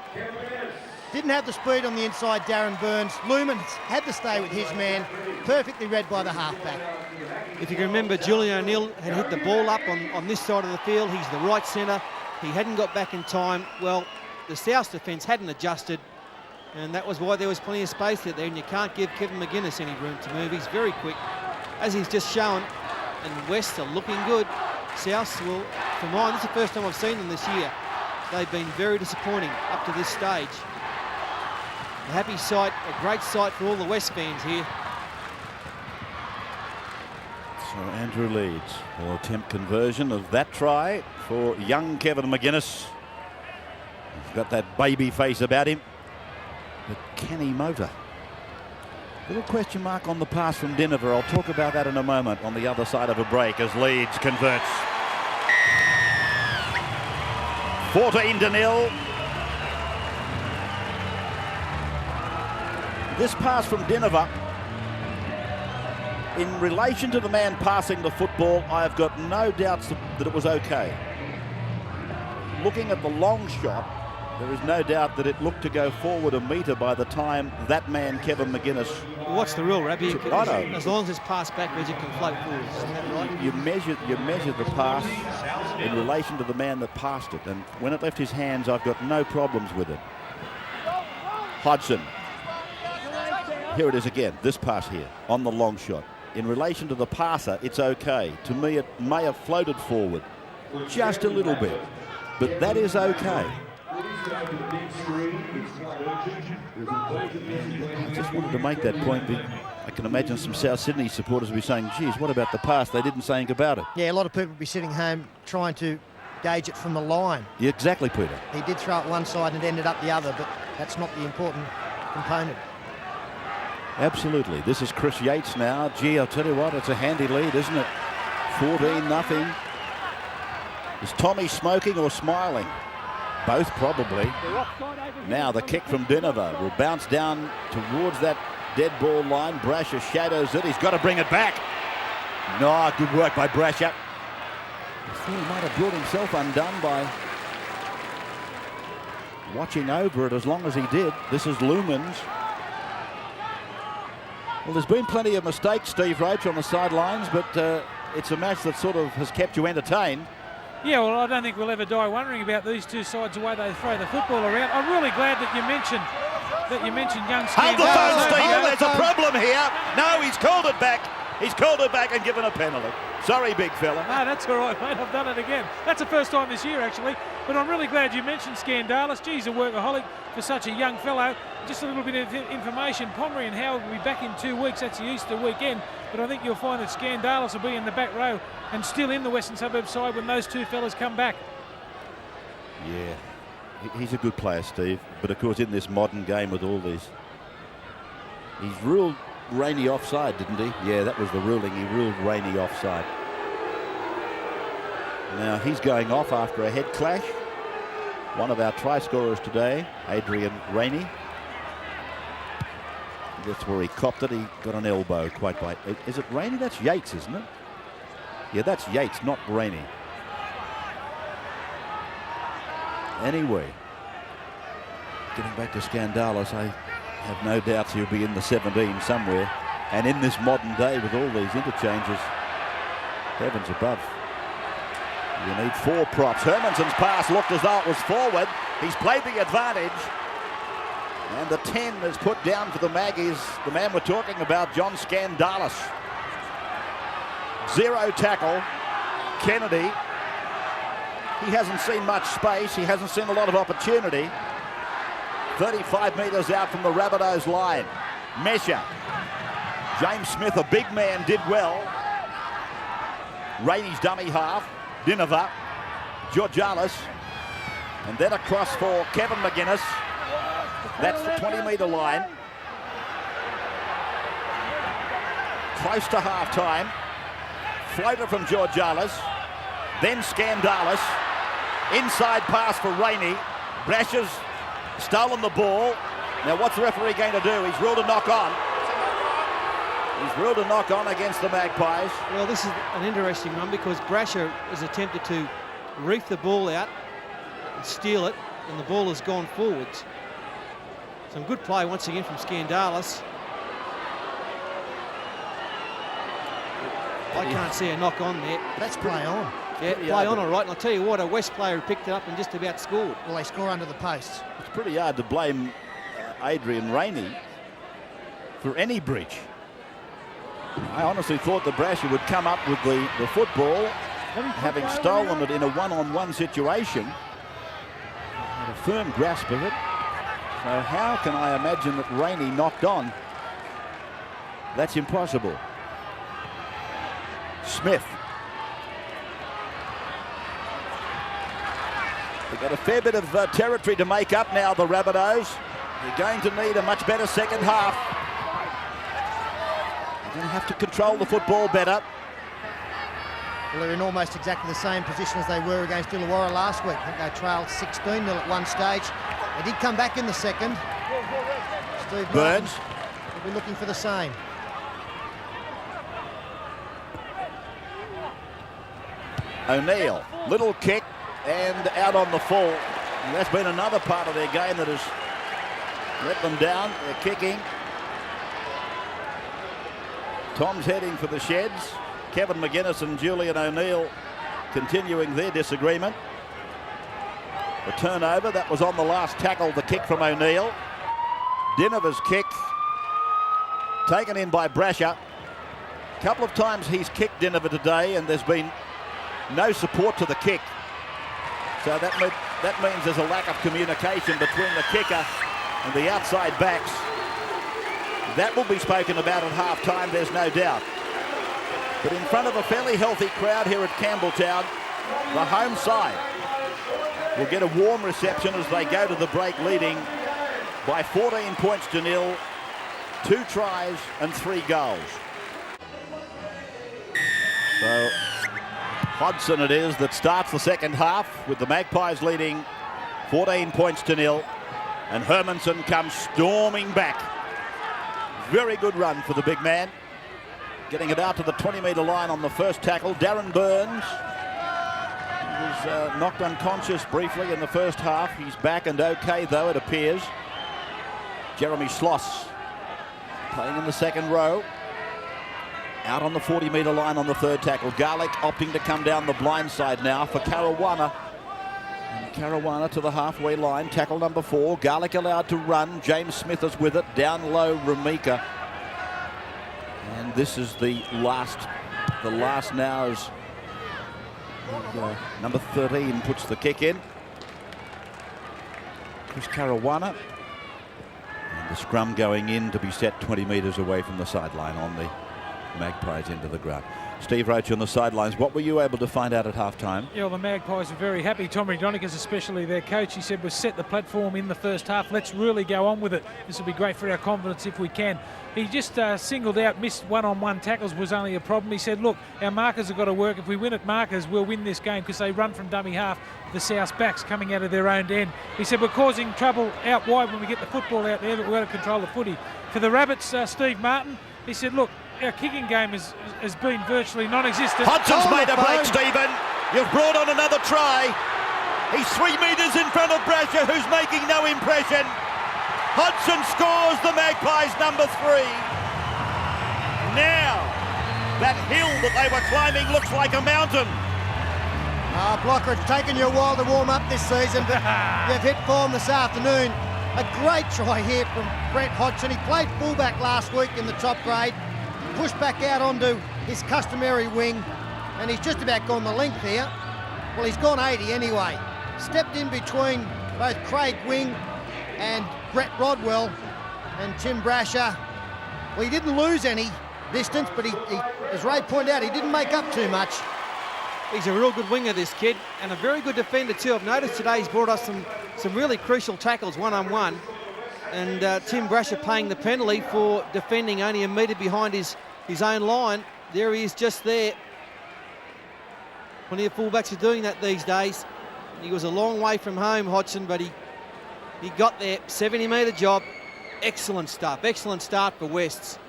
Didn't have the speed on the inside, Darren Burns. Lumen had to stay with his man. Perfectly read by the halfback. If you can remember, Julian O'Neill had hit the ball up on this side of the field. He's the right centre. He hadn't got back in time. Well, the South defence hadn't adjusted, and that was why there was plenty of space out there, and you can't give Kevin McGuinness any room to move. He's very quick, as he's just shown, and West are looking good. South will, for mine, this is the first time I've seen them this year. They've been very disappointing up to this stage. A happy sight, a great sight for all the West fans here. So Andrew Leeds will attempt conversion of that try for young Kevin McGuinness. He's got that baby face about him. But can he motor? Little question mark on the pass from Dinover. I'll talk about that in a moment on the other side of a break as Leeds converts. 14-0. This pass from Dinover, in relation to the man passing the football, I've got no doubts that it was okay. Looking at the long shot, there is no doubt that it looked to go forward a metre by the time that man, Kevin McGuinness. What's the rule, Rabbi? I know. As long as it's passed backwards, it can float forward. Isn't that right? You measure the pass in relation to the man that passed it, and when it left his hands, I've got no problems with it. Hodgson. Here it is again, this pass here, on the long shot. In relation to the passer, it's okay. To me, it may have floated forward just a little bit, but that is okay. I just wanted to make that point. I can imagine some South Sydney supporters will be saying, geez, what about the pass? They didn't say anything about it. Yeah, a lot of people will be sitting home trying to gauge it from the line. Yeah, exactly, Peter. He did throw it one side and it ended up the other, but that's not the important component. Absolutely. This is Chris Yates now. Gee, I'll tell you what, it's a handy lead, isn't it? 14-0. Is Tommy smoking or smiling? Both probably. Now the kick from Dinover will bounce down towards that dead ball line. Brasher shadows it. He's got to bring it back. No, good work by Brasher. I thought he might have brought himself undone by watching over it as long as he did. This is Lumens. Well, there's been plenty of mistakes, Steve Roach, on the sidelines, but it's a match that sort of has kept you entertained. Yeah, well, I don't think we'll ever die wondering about these two sides, the way they throw the football around. I'm really glad that you mentioned young Hold the phone, Scandalo. Stephen. There's a problem here. No, he's called it back. He's called it back and given a penalty. Sorry, big fella. No, that's all right, mate. I've done it again. That's the first time this year, actually. But I'm really glad you mentioned Scandalis. Geez, a workaholic for such a young fellow. Just a little bit of information. Pomeroy and Howard will be back in 2 weeks. That's the Easter weekend. But I think you'll find that Scandalis will be in the back row and still in the Western Suburbs side when those two fellas come back. Yeah, he's a good player, Steve. But, of course, in this modern game with all these, he's ruled Rainey offside, didn't he? Yeah, that was the ruling. He ruled Rainey offside. Now he's going off after a head clash. One of our try scorers today, Adrian Rainey. That's where he copped it. He got an elbow quite by. Is it Rainey? That's Yates, isn't it? Yeah, that's Yates, not Rainey. Anyway, getting back to Scandalis, I have no doubts he'll be in the 17 somewhere. And in this modern day with all these interchanges, heavens above. You need 4 props. Hermanson's pass looked as though it was forward. He's played the advantage. And the 10 is put down for the Maggies. The man we're talking about, John Scandalis. 0 tackle. Kennedy. He hasn't seen much space. He hasn't seen a lot of opportunity. 35 metres out from the Rabbitohs line. Mesha. James Smith, a big man, did well. Rainey's dummy half. Dinova. Georgialis. And then across for Kevin McGuinness. That's the 20-metre line. Close to half-time. Floater from Georgialis. Then Scandalis. Inside pass for Rainey. Brasher's stolen the ball. Now what's the referee going to do? He's ruled a knock-on. He's ruled a knock-on against the Magpies. Well, this is an interesting one because Brasher has attempted to reef the ball out and steal it, and the ball has gone forwards. Some good play once again from Scandalis. I can't see a knock on there. That's play on. Yeah, play on all right. And I'll tell you what, a West player picked it up and just about scored. Well, they score under the posts. It's pretty hard to blame Adrian Rainey for any breach. I honestly thought that Brasher would come up with the football, having stolen it in a one-on-one situation. Had a firm grasp of it. So how can I imagine that Rainey knocked on? That's impossible. Smith. They've got a fair bit of territory to make up now, the Rabbitohs. They're going to need a much better second half. They're going to have to control the football better. Well, they're in almost exactly the same position as they were against Illawarra last week. I think they trailed 16-0 at one stage. They did come back in the second. Steve Burns will be looking for the same. O'Neill, little kick and out on the full. And that's been another part of their game that has let them down. They're kicking. Tom's heading for the sheds. Kevin McGuinness and Julian O'Neill continuing their disagreement. The turnover, that was on the last tackle, the kick from O'Neill. Dinova's kick taken in by Brasher. A couple of times he's kicked Dinova today and there's been no support to the kick. So that means there's a lack of communication between the kicker and the outside backs. That will be spoken about at half-time, there's no doubt. But in front of a fairly healthy crowd here at Campbelltown, the home side will get a warm reception as they go to the break leading by 14 points to 0, 2 tries and 3 goals. So Hodgson it is that starts the second half with the Magpies leading 14 points to 0, and Hermanson comes storming back. Very good run for the big man. Getting it out to the 20-metre line on the first tackle. Darren Burns was knocked unconscious briefly in the first half. He's back and okay, though, it appears. Jeremy Schloss playing in the second row. Out on the 40-metre line on the third tackle. Garlick opting to come down the blind side now for Caruana. And Caruana to the halfway line. Tackle number 4. Garlick allowed to run. James Smith is with it. Down low, Rumika. And this is the last. The last now is number 13 puts the kick in. Chris Caruana. And the scrum going in to be set 20 metres away from the sideline on the Magpies into the ground. Steve Roach on the sidelines. What were you able to find out at halftime? Yeah, well, the Magpies are very happy. Tom Ridonicus, especially their coach, he said, we've set the platform in the first half. Let's really go on with it. This will be great for our confidence if we can. He just singled out missed one-on-one tackles was only a problem. He said, look, our markers have got to work. If we win at markers, we'll win this game because they run from dummy half. The South backs coming out of their own end. He said, we're causing trouble out wide when we get the football out there, but we've got to control the footy. For the Rabbits, Steve Martin, he said, look, our kicking game has been virtually non-existent. Hudson's made a break, Stephen. You've brought on another try. He's 3 metres in front of Brasher, who's making no impression. Hudson scores the Magpies number 3. Now, that hill that they were climbing looks like a mountain. Blocker, it's taken you a while to warm up this season, but you've hit form this afternoon. A great try here from Brett Hodgson. He played fullback last week in the top grade. Pushed back out onto his customary wing, and he's just about gone the length here. Well, he's gone 80 anyway. Stepped in between both Craig Wing and Brett Rodwell and Tim Brasher. Well, he didn't lose any distance, but he as Ray pointed out, he didn't make up too much. He's a real good winger, this kid, and a very good defender too. I've noticed today he's brought us some really crucial tackles one-on-one. And Tim Brasher paying the penalty for defending only a metre behind his own line. There he is just there. Plenty of fullbacks are doing that these days. He was a long way from home, Hodgson, but he got there. 70-metre job. Excellent stuff. Excellent start for Wests.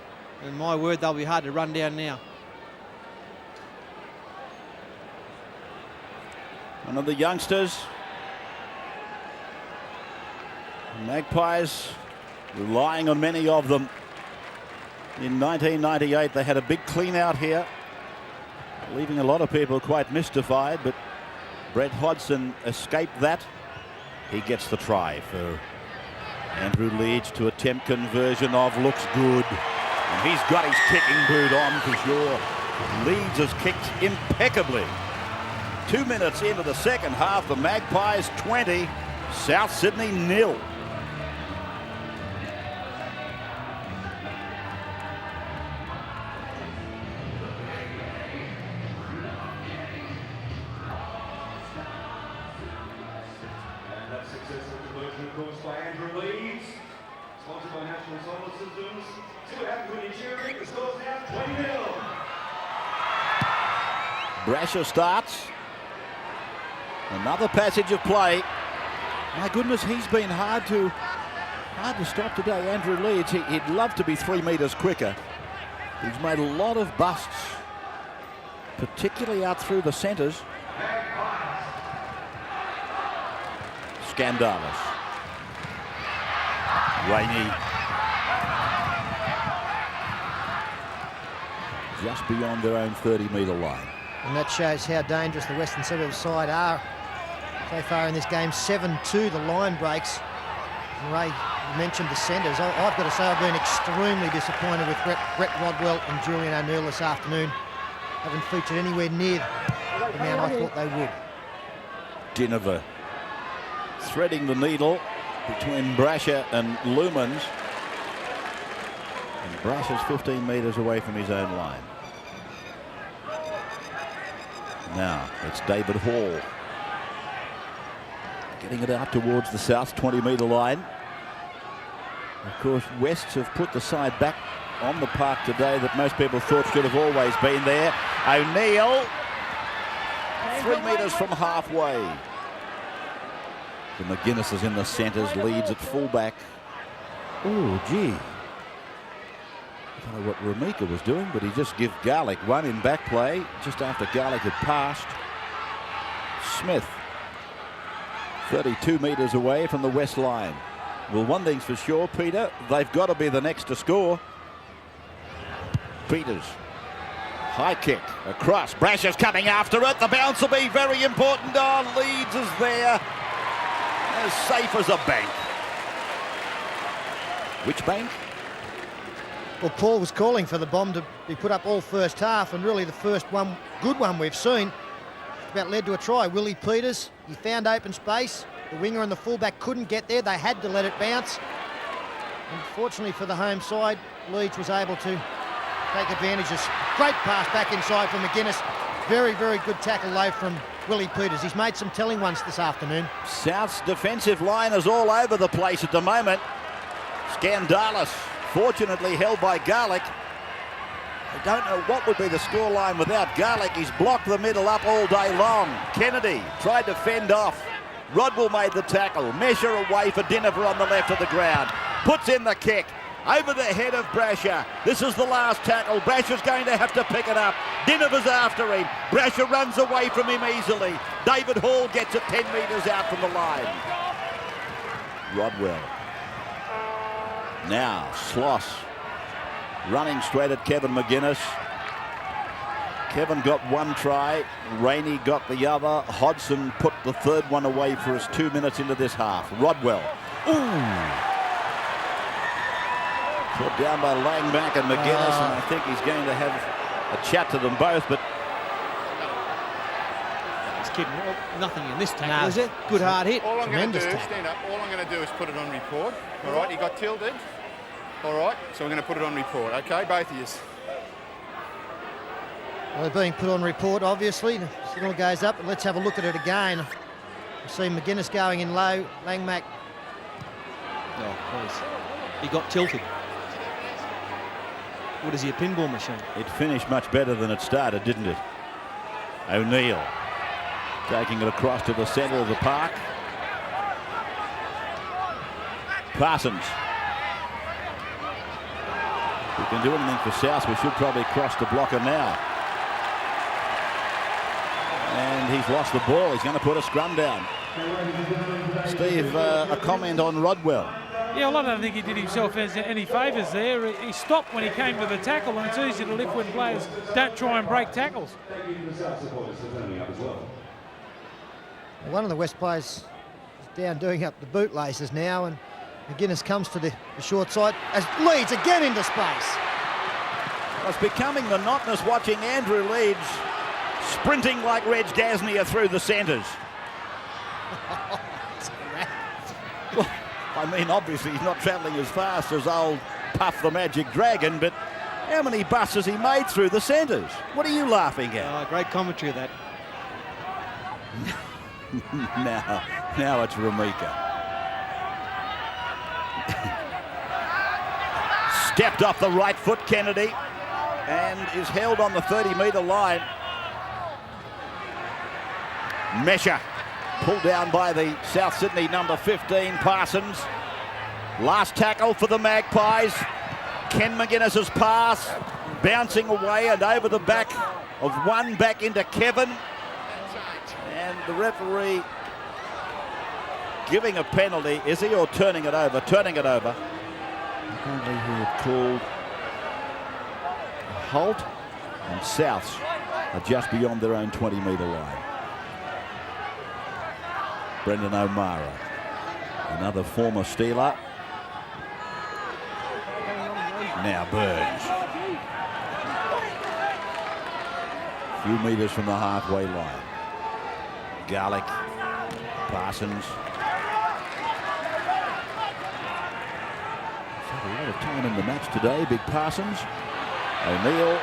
And my word, they'll be hard to run down now. One of the youngsters. Magpies relying on many of them. In 1998, they had a big clean out here, leaving a lot of people quite mystified, but Brett Hodgson escaped that. He gets the try for Andrew Leach to attempt conversion of. Looks good. And he's got his kicking boot on for sure. Leeds has kicked impeccably. 2 minutes into the second half, the Magpies 20, South Sydney 0. Brasher starts. Another passage of play. My goodness, he's been hard to stop today. Andrew Leeds, he'd love to be 3 metres quicker. He's made a lot of busts, particularly out through the centres. Scandalous. Rainey. Just beyond their own 30-metre line. And that shows how dangerous the Western Suburbs side are. So far in this game, 7-2 the line breaks. And Ray, you mentioned the centres. I've got to say I've been extremely disappointed with Brett Rodwell and Julian O'Neill this afternoon. Haven't featured anywhere near the amount I thought they would. Dinover threading the needle between Brasher and Lumans. And Brasher's 15 metres away from his own line. Now it's David Hall getting it out towards the south 20-metre line. Of course, Wests have put the side back on the park today that most people thought should have always been there. O'Neill, 3 metres from halfway. The McGuinness is in the centres, Leeds at fullback. Oh, gee. I don't know what Rumika was doing, but he just gave Garlick one in back play just after Garlick had passed. Smith, 32 metres away from the west line. Well, one thing's for sure, Peter, they've got to be the next to score. Peters High kick across. Brasher's coming after it. The bounce will be very important. Oh, Leeds is there. As safe as a bank. Which bank? Well, Paul was calling for the bomb to be put up all first half, and really the first one, good one we've seen, about led to a try. Willie Peters, he found open space. The winger and the fullback couldn't get there. They had to let it bounce. Unfortunately for the home side, Leeds was able to take advantage of great pass back inside from McGuinness. Very, very good tackle though from Willie Peters. He's made some telling ones this afternoon. South's defensive line is all over the place at the moment. Scandalis, fortunately held by Garlick. I don't know what would be the scoreline without Garlick. He's blocked the middle up all day long. Kennedy tried to fend off. Rodwell made the tackle. Measure away for Dinover on the left of the ground. Puts in the kick. Over the head of Brasher. This is the last tackle. Brasher's going to have to pick it up. Dinover's after him. Brasher runs away from him easily. David Hall gets it 10 metres out from the line. Rodwell. Now Sloss running straight at Kevin McGuinness. Kevin got one try. Rainey got the other. Hodson put the third one away for us 2 minutes into this half. Rodwell. Ooh. Put down by Langback and McGuinness, and I think he's going to have a chat to them both, but he's kidding. Nothing in this tackle, is it? Good hard hit. All I'm going to do, tackle. stand up, all I'm going to do is put it on report. All right, he got tilted. All right, so we're going to put it on report, okay, both of you. Well, they're being put on report, obviously. The signal goes up, but let's have a look at it again. You see McGuinness going in low. Langmack. Oh, please. He got tilted. What is he, a pinball machine? it finished much better than it started, didn't it? O'Neill taking it across to the centre of the park. Parsons. If we can do anything for South, we should probably cross the blocker now. And he's lost the ball. He's going to put a scrum down. Steve, a comment on Rodwell. Yeah, well, I don't think he did himself any favours there. He stopped when he came to the tackle, and it's easy to lift when players don't try and break tackles. One of the West players is down doing up the bootlaces now, and McGuinness comes to the short side as Leeds again into space. It's becoming monotonous watching Andrew Leeds sprinting like Reg Gasnier through the centres. Well, I mean, obviously he's not travelling as fast as old Puff the Magic Dragon, but how many busts has he made through the centres? What are you laughing at? Oh, great commentary of that. now it's Ramika. Stepped off the right foot, Kennedy, and is held on the 30-metre line. Mesher pulled down by the South Sydney number 15, Parsons. Last tackle for the Magpies. Ken McGuinness's pass, bouncing away and over the back of one, back into Kevin. And the referee giving a penalty, is he, or turning it over? Turning it over. Apparently he had called a halt, and Souths are just beyond their own 20-metre line. Brendan O'Mara, another former Steeler. Now Burns. A few metres from the halfway line. Garlick, Parsons. He's had a lot of time in the match today, big Parsons. O'Neill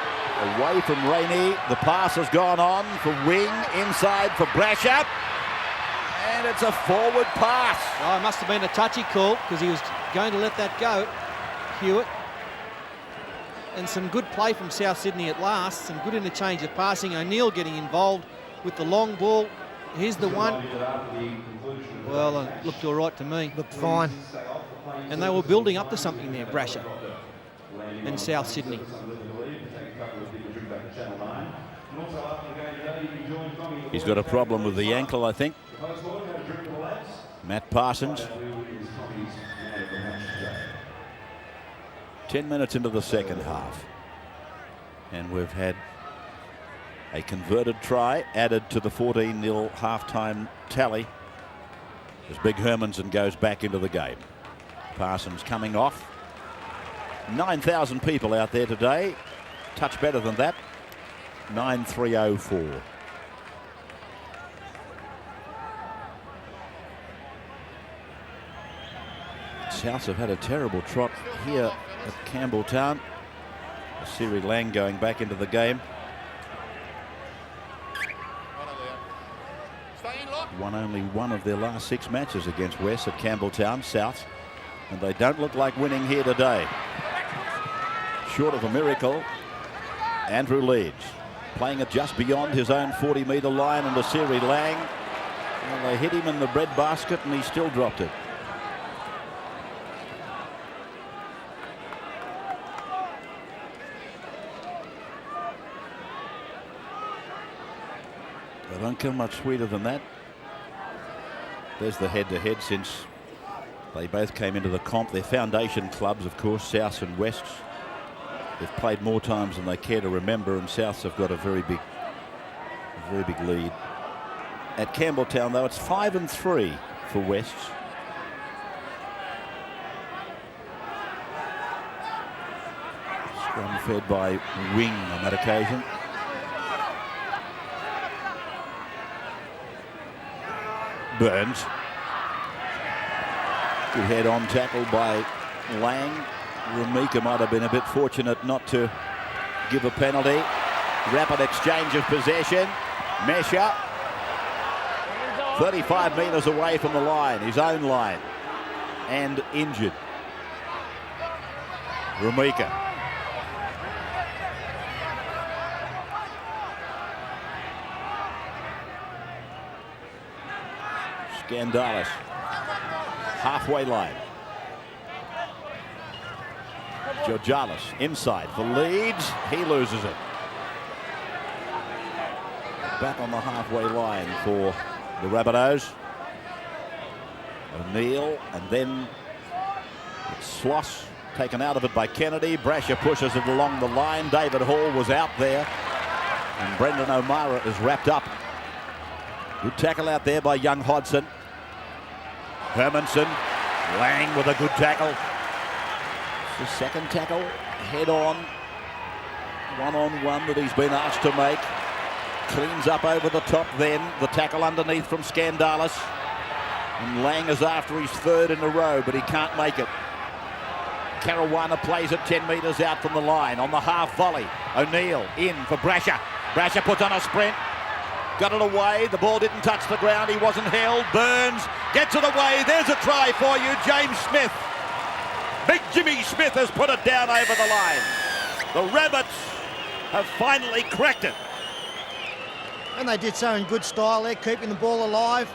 away from Rainey. The pass has gone on for Wing, inside for Brasher. And it's a forward pass. Oh, it must have been a touchy call because he was going to let that go. Hewitt. And some good play from South Sydney at last. Some good interchange of passing. O'Neill getting involved with the long ball. Here's the one. Well, it looked all right to me. Looked fine. And they were building up to something there, Brasher and South Sydney. He's got a problem with the ankle, I think. Matt Parsons. 10 minutes into the second half. And we've had A converted try added to the 14-0 halftime tally as Big Hermanson goes back into the game. Parsons coming off. 9,000 people out there today. Touch better than that. 9,304. Souths have had a terrible trot here at Campbelltown. Siri Lang going back into the game. Won only one of their last 6 matches against West at Campbelltown, Souths, and they don't look like winning here today. Short of a miracle, Andrew Leeds playing it just beyond his own 40-metre line, and Siri Lang. Well, they hit him in the breadbasket and he still dropped it. They don't come much sweeter than that. There's the head-to-head since they both came into the comp. Their foundation clubs, of course, Souths and Wests. They've played more times than they care to remember, and Souths have got a very big lead. At Campbelltown, though, it's 5-3 for Wests. Scrum fed by Wing on that occasion. Burns. Good head-on tackle by Lang. Rumika might have been a bit fortunate not to give a penalty. Rapid exchange of possession. Mesha. 35 metres away from the line, his own line. And injured. Rumika. Skandalis, halfway line. Georgalis inside for Leeds. He loses it. Back on the halfway line for the Rabbitohs. O'Neill, and then it's Sloss taken out of it by Kennedy. Brasher pushes it along the line. David Hall was out there, and Brendan O'Mara is wrapped up. Good tackle out there by young Hodson. Hermanson. Lang with a good tackle. It's the second tackle, head on, one-on-one that he's been asked to make. Cleans up over the top then. The tackle underneath from Skandalis. And Lang is after his third in a row, but he can't make it. Caruana plays it 10 metres out from the line on the half volley. O'Neill in for Brasher. Brasher puts on a sprint. Got it away. The ball didn't touch the ground. He wasn't held. Burns gets it away. There's a try for you. James Smith. Big Jimmy Smith has put it down over the line. The Rabbits have finally cracked it. And they did so in good style there, keeping the ball alive.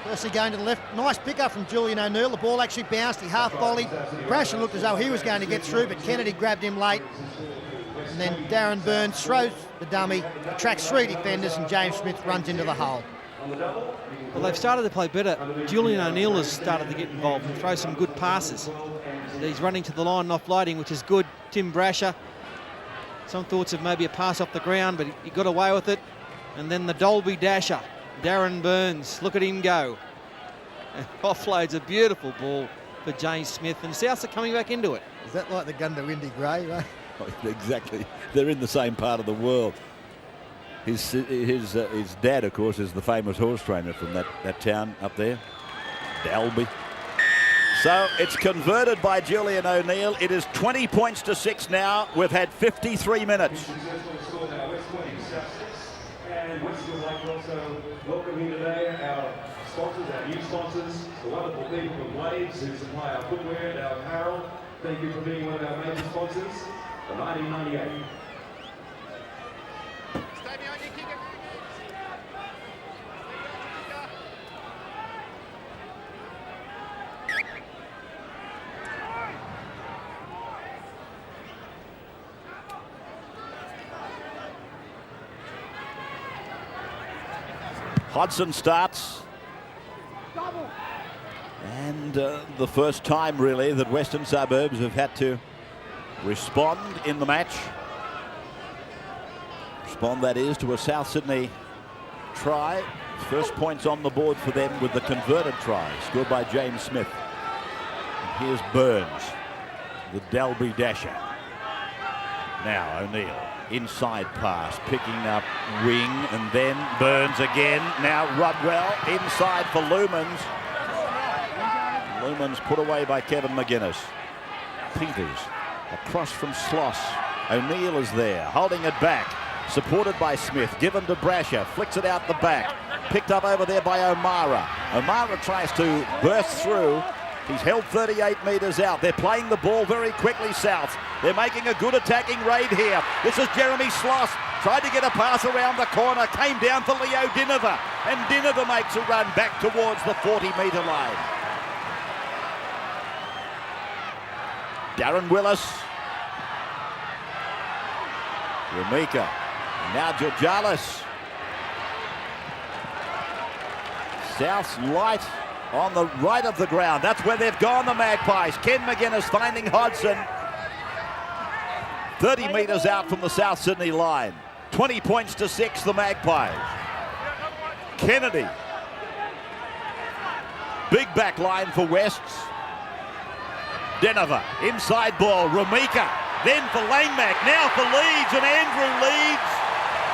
Firstly going to the left. Nice pick-up from Julian O'Neill. The ball actually bounced. He half-volleyed. Brasher looked as though he was going to get through, but Kennedy grabbed him late. And then Darren Burns throws the dummy, attracts 3 defenders, and James Smith runs into the hole. Well, they've started to play better. Julian O'Neill has started to get involved and throw some good passes. He's running to the line and offloading, which is good. Tim Brasher, some thoughts of maybe a pass off the ground, but he got away with it. And then the Dolby Dasher, Darren Burns, look at him go. And offloads a beautiful ball for James Smith, and Souths are coming back into it. Is that like the Gundawindi Grey, right? Exactly. They're in the same part of the world. His dad, of course, is the famous horse trainer from that town up there, Dalby. So it's converted by Julian O'Neill. It is 20 points to 6 now. We've had 53 minutes. And West would like to also welcome here today our sponsors, our new sponsors, the wonderful people from Blades who supply our footwear and our apparel. Thank you for being one of our major sponsors for 1998. Stay behind your kicker. Hodson starts. And the first time, really, that Western Suburbs have had to respond in the match. Respond, that is, to a South Sydney try. First points on the board for them with the converted try, scored by James Smith. And here's Burns, the Dalby dasher. Now O'Neill, inside pass, picking up wing, and then Burns again. Now Rodwell, inside for Lumans. Lumans put away by Kevin McGuinness. Peters, across from Sloss. O'Neill is there, holding it back. Supported by Smith, given to Brasher, flicks it out the back. Picked up over there by O'Mara. O'Mara tries to burst through. He's held 38 metres out. They're playing the ball very quickly, South. They're making a good attacking raid here. This is Jeremy Sloss. Tried to get a pass around the corner. Came down for Leo Dinover. And Dinover makes a run back towards the 40-metre line. Darren Willis. Rumika. Now Georgalis. South's light on the right of the ground. That's where they've gone, the Magpies. Ken McGuinness finding Hodgson. 30 metres out from the South Sydney line. 20 points to 6, the Magpies. Kennedy. Big back line for Wests. Denover. Inside ball. Rumika. Then for Langmack. Now for Leeds. And Andrew Leeds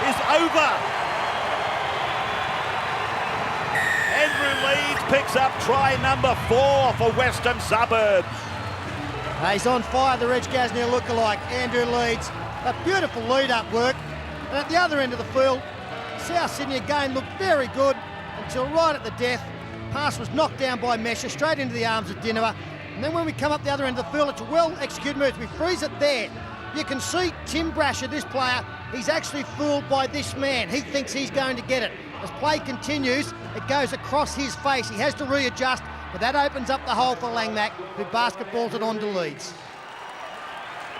is over. Andrew Leeds picks up try number 4 for Western Suburbs. He's on fire, the Reg Gasnier lookalike, Andrew Leeds. A beautiful lead-up work. And at the other end of the field, South Sydney again looked very good until right at the death. Pass was knocked down by Mesher, straight into the arms of Dinover. And then when we come up the other end of the field, it's a well-executed move. We freeze it there. You can see Tim Brasher, this player, he's actually fooled by this man. He thinks he's going to get it. As play continues, it goes across his face. He has to readjust, but that opens up the hole for Langmack, who basketballs it on to Leeds.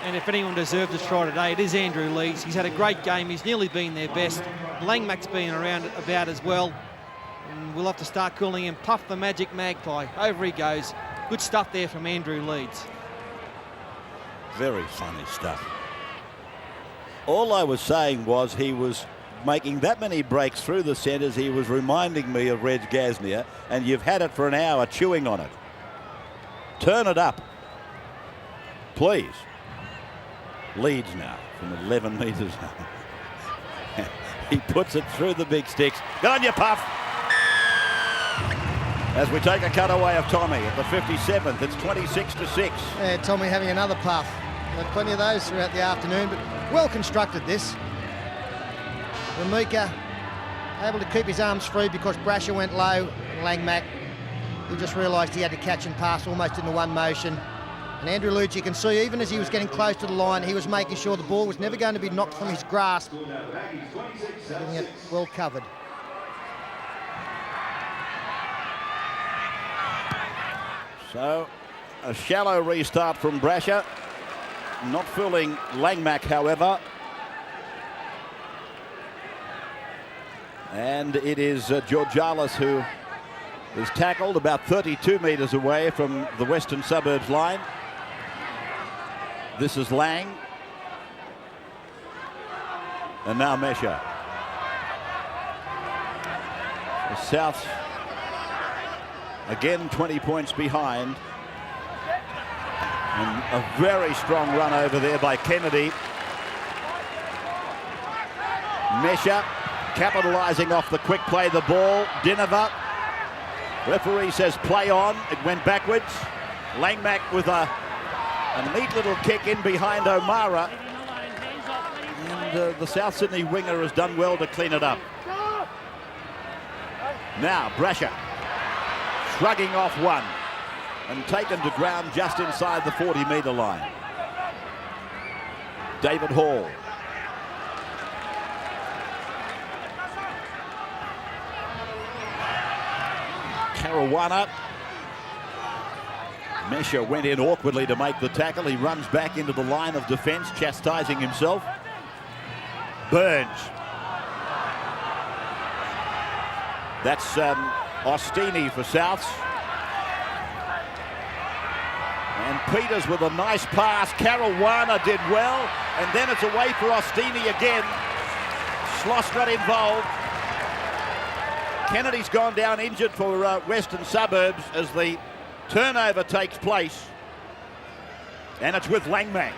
And if anyone deserves a try today, it is Andrew Leeds. He's had a great game. He's nearly been their best. Langmack's been around about as well. And we'll have to start calling him Puff the Magic Magpie. Over he goes. Good stuff there from Andrew Leeds. Very funny stuff. All I was saying was he was making that many breaks through the centres. He was reminding me of Reg Gasnier, and you've had it for an hour chewing on it. Turn it up, please. Leeds now from 11 metres. He puts it through the big sticks. Good on you, Puff. As we take a cutaway of Tommy at the 57th, it's 26-6. Yeah, Tommy having another puff. Had plenty of those throughout the afternoon, but well constructed this. Rumika able to keep his arms free because Brasher went low, and Langmack, he just realised he had to catch and pass almost in the one motion. And Andrew Leeds, you can see, even as he was getting close to the line, he was making sure the ball was never going to be knocked from his grasp, getting it well covered. So, a shallow restart from Brasher. Not fooling Langmack, however. And it is Georgalis who is tackled about 32 metres away from the Western Suburbs line. This is Lang. And now Mesher. The South again 20 points behind. And a very strong run over there by Kennedy. Mesher capitalising off the quick play the ball. Dinover. Referee says play on. It went backwards. Langmack with a neat little kick in behind O'Mara. And the South Sydney winger has done well to clean it up. Now Brasher shrugging off one and taken to ground just inside the 40-metre line. David Hall. Caruana. Mesher went in awkwardly to make the tackle. He runs back into the line of defence, chastising himself. Burns. That's Ostini for Souths. And Peters with a nice pass. Caruana did well. And then it's away for Ostini again. Schloss not involved. Kennedy's gone down injured for Western Suburbs as the turnover takes place. And it's with Langmack.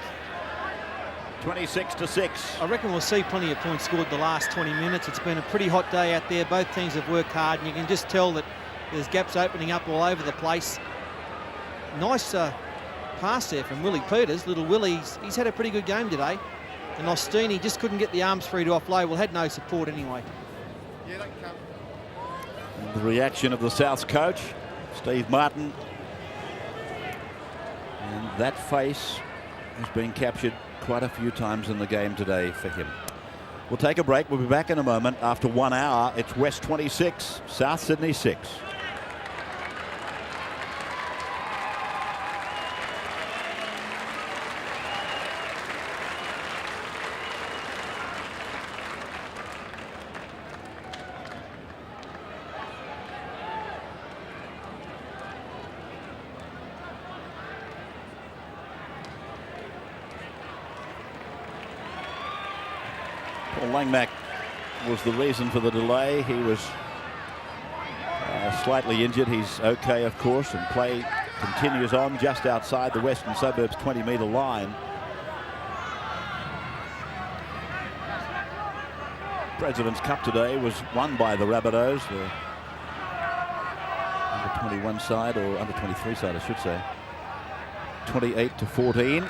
26-6. I reckon we'll see plenty of points scored the last 20 minutes. It's been a pretty hot day out there. Both teams have worked hard, and you can just tell that there's gaps opening up all over the place. Nice pass there from Willie Peters. Little Willie, he's had a pretty good game today. And Ostini just couldn't get the arms free to offload. Well, had no support anyway. Yeah, that can come. And the reaction of the Souths coach, Steve Martin. And that face has been captured quite a few times in the game today for him. We'll take a break. We'll be back in a moment. After 1 hour, it's West 26, South Sydney 6. Langmack was the reason for the delay. He was slightly injured. He's okay, of course, and play continues on just outside the Western Suburbs 20-metre line. President's Cup today was won by the Rabbitohs, the under-21 side, or under-23 side, I should say. 28-14.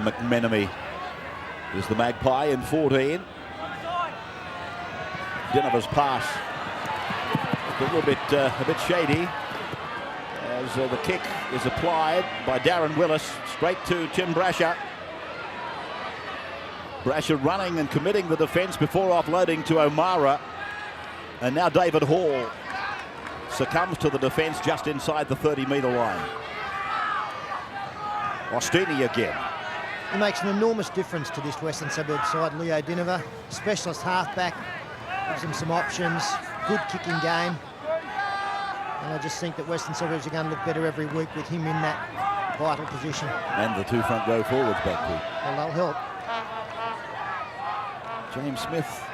McMenemy is the Magpie in 14. Dinova's pass a bit shady as the kick is applied by Darren Willis straight to Tim Brasher. Brasher running and committing the defence before offloading to O'Mara, and now David Hall succumbs to the defence just inside the 30-metre line. Ostini again. He makes an enormous difference to this Western Suburbs side, Leo Dinova. Specialist halfback, gives them some options, good kicking game. And I just think that Western Suburbs are going to look better every week with him in that vital position. And the two front row forwards back to. Well, that'll help. James Smith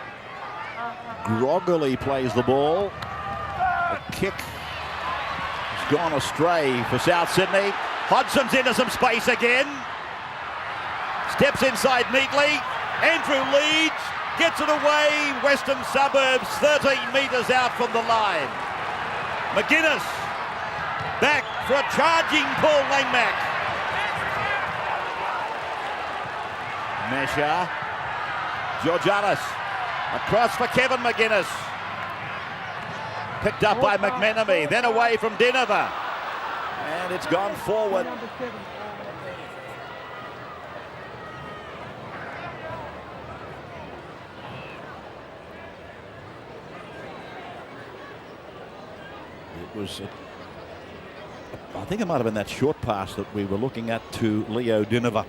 groggily plays the ball. The kick has gone astray for South Sydney. Hodgson's into some space again. Steps inside neatly. Andrew leads, gets it away. Western Suburbs 13 metres out from the line. McGuinness back for a charging Paul Langmack. Mesha. Georgianis across for Kevin McGuinness. Picked up by McMenemy, then away from Dinova. And it's gone forward. Was I think it might have been that short pass that we were looking at to Leo Dinova.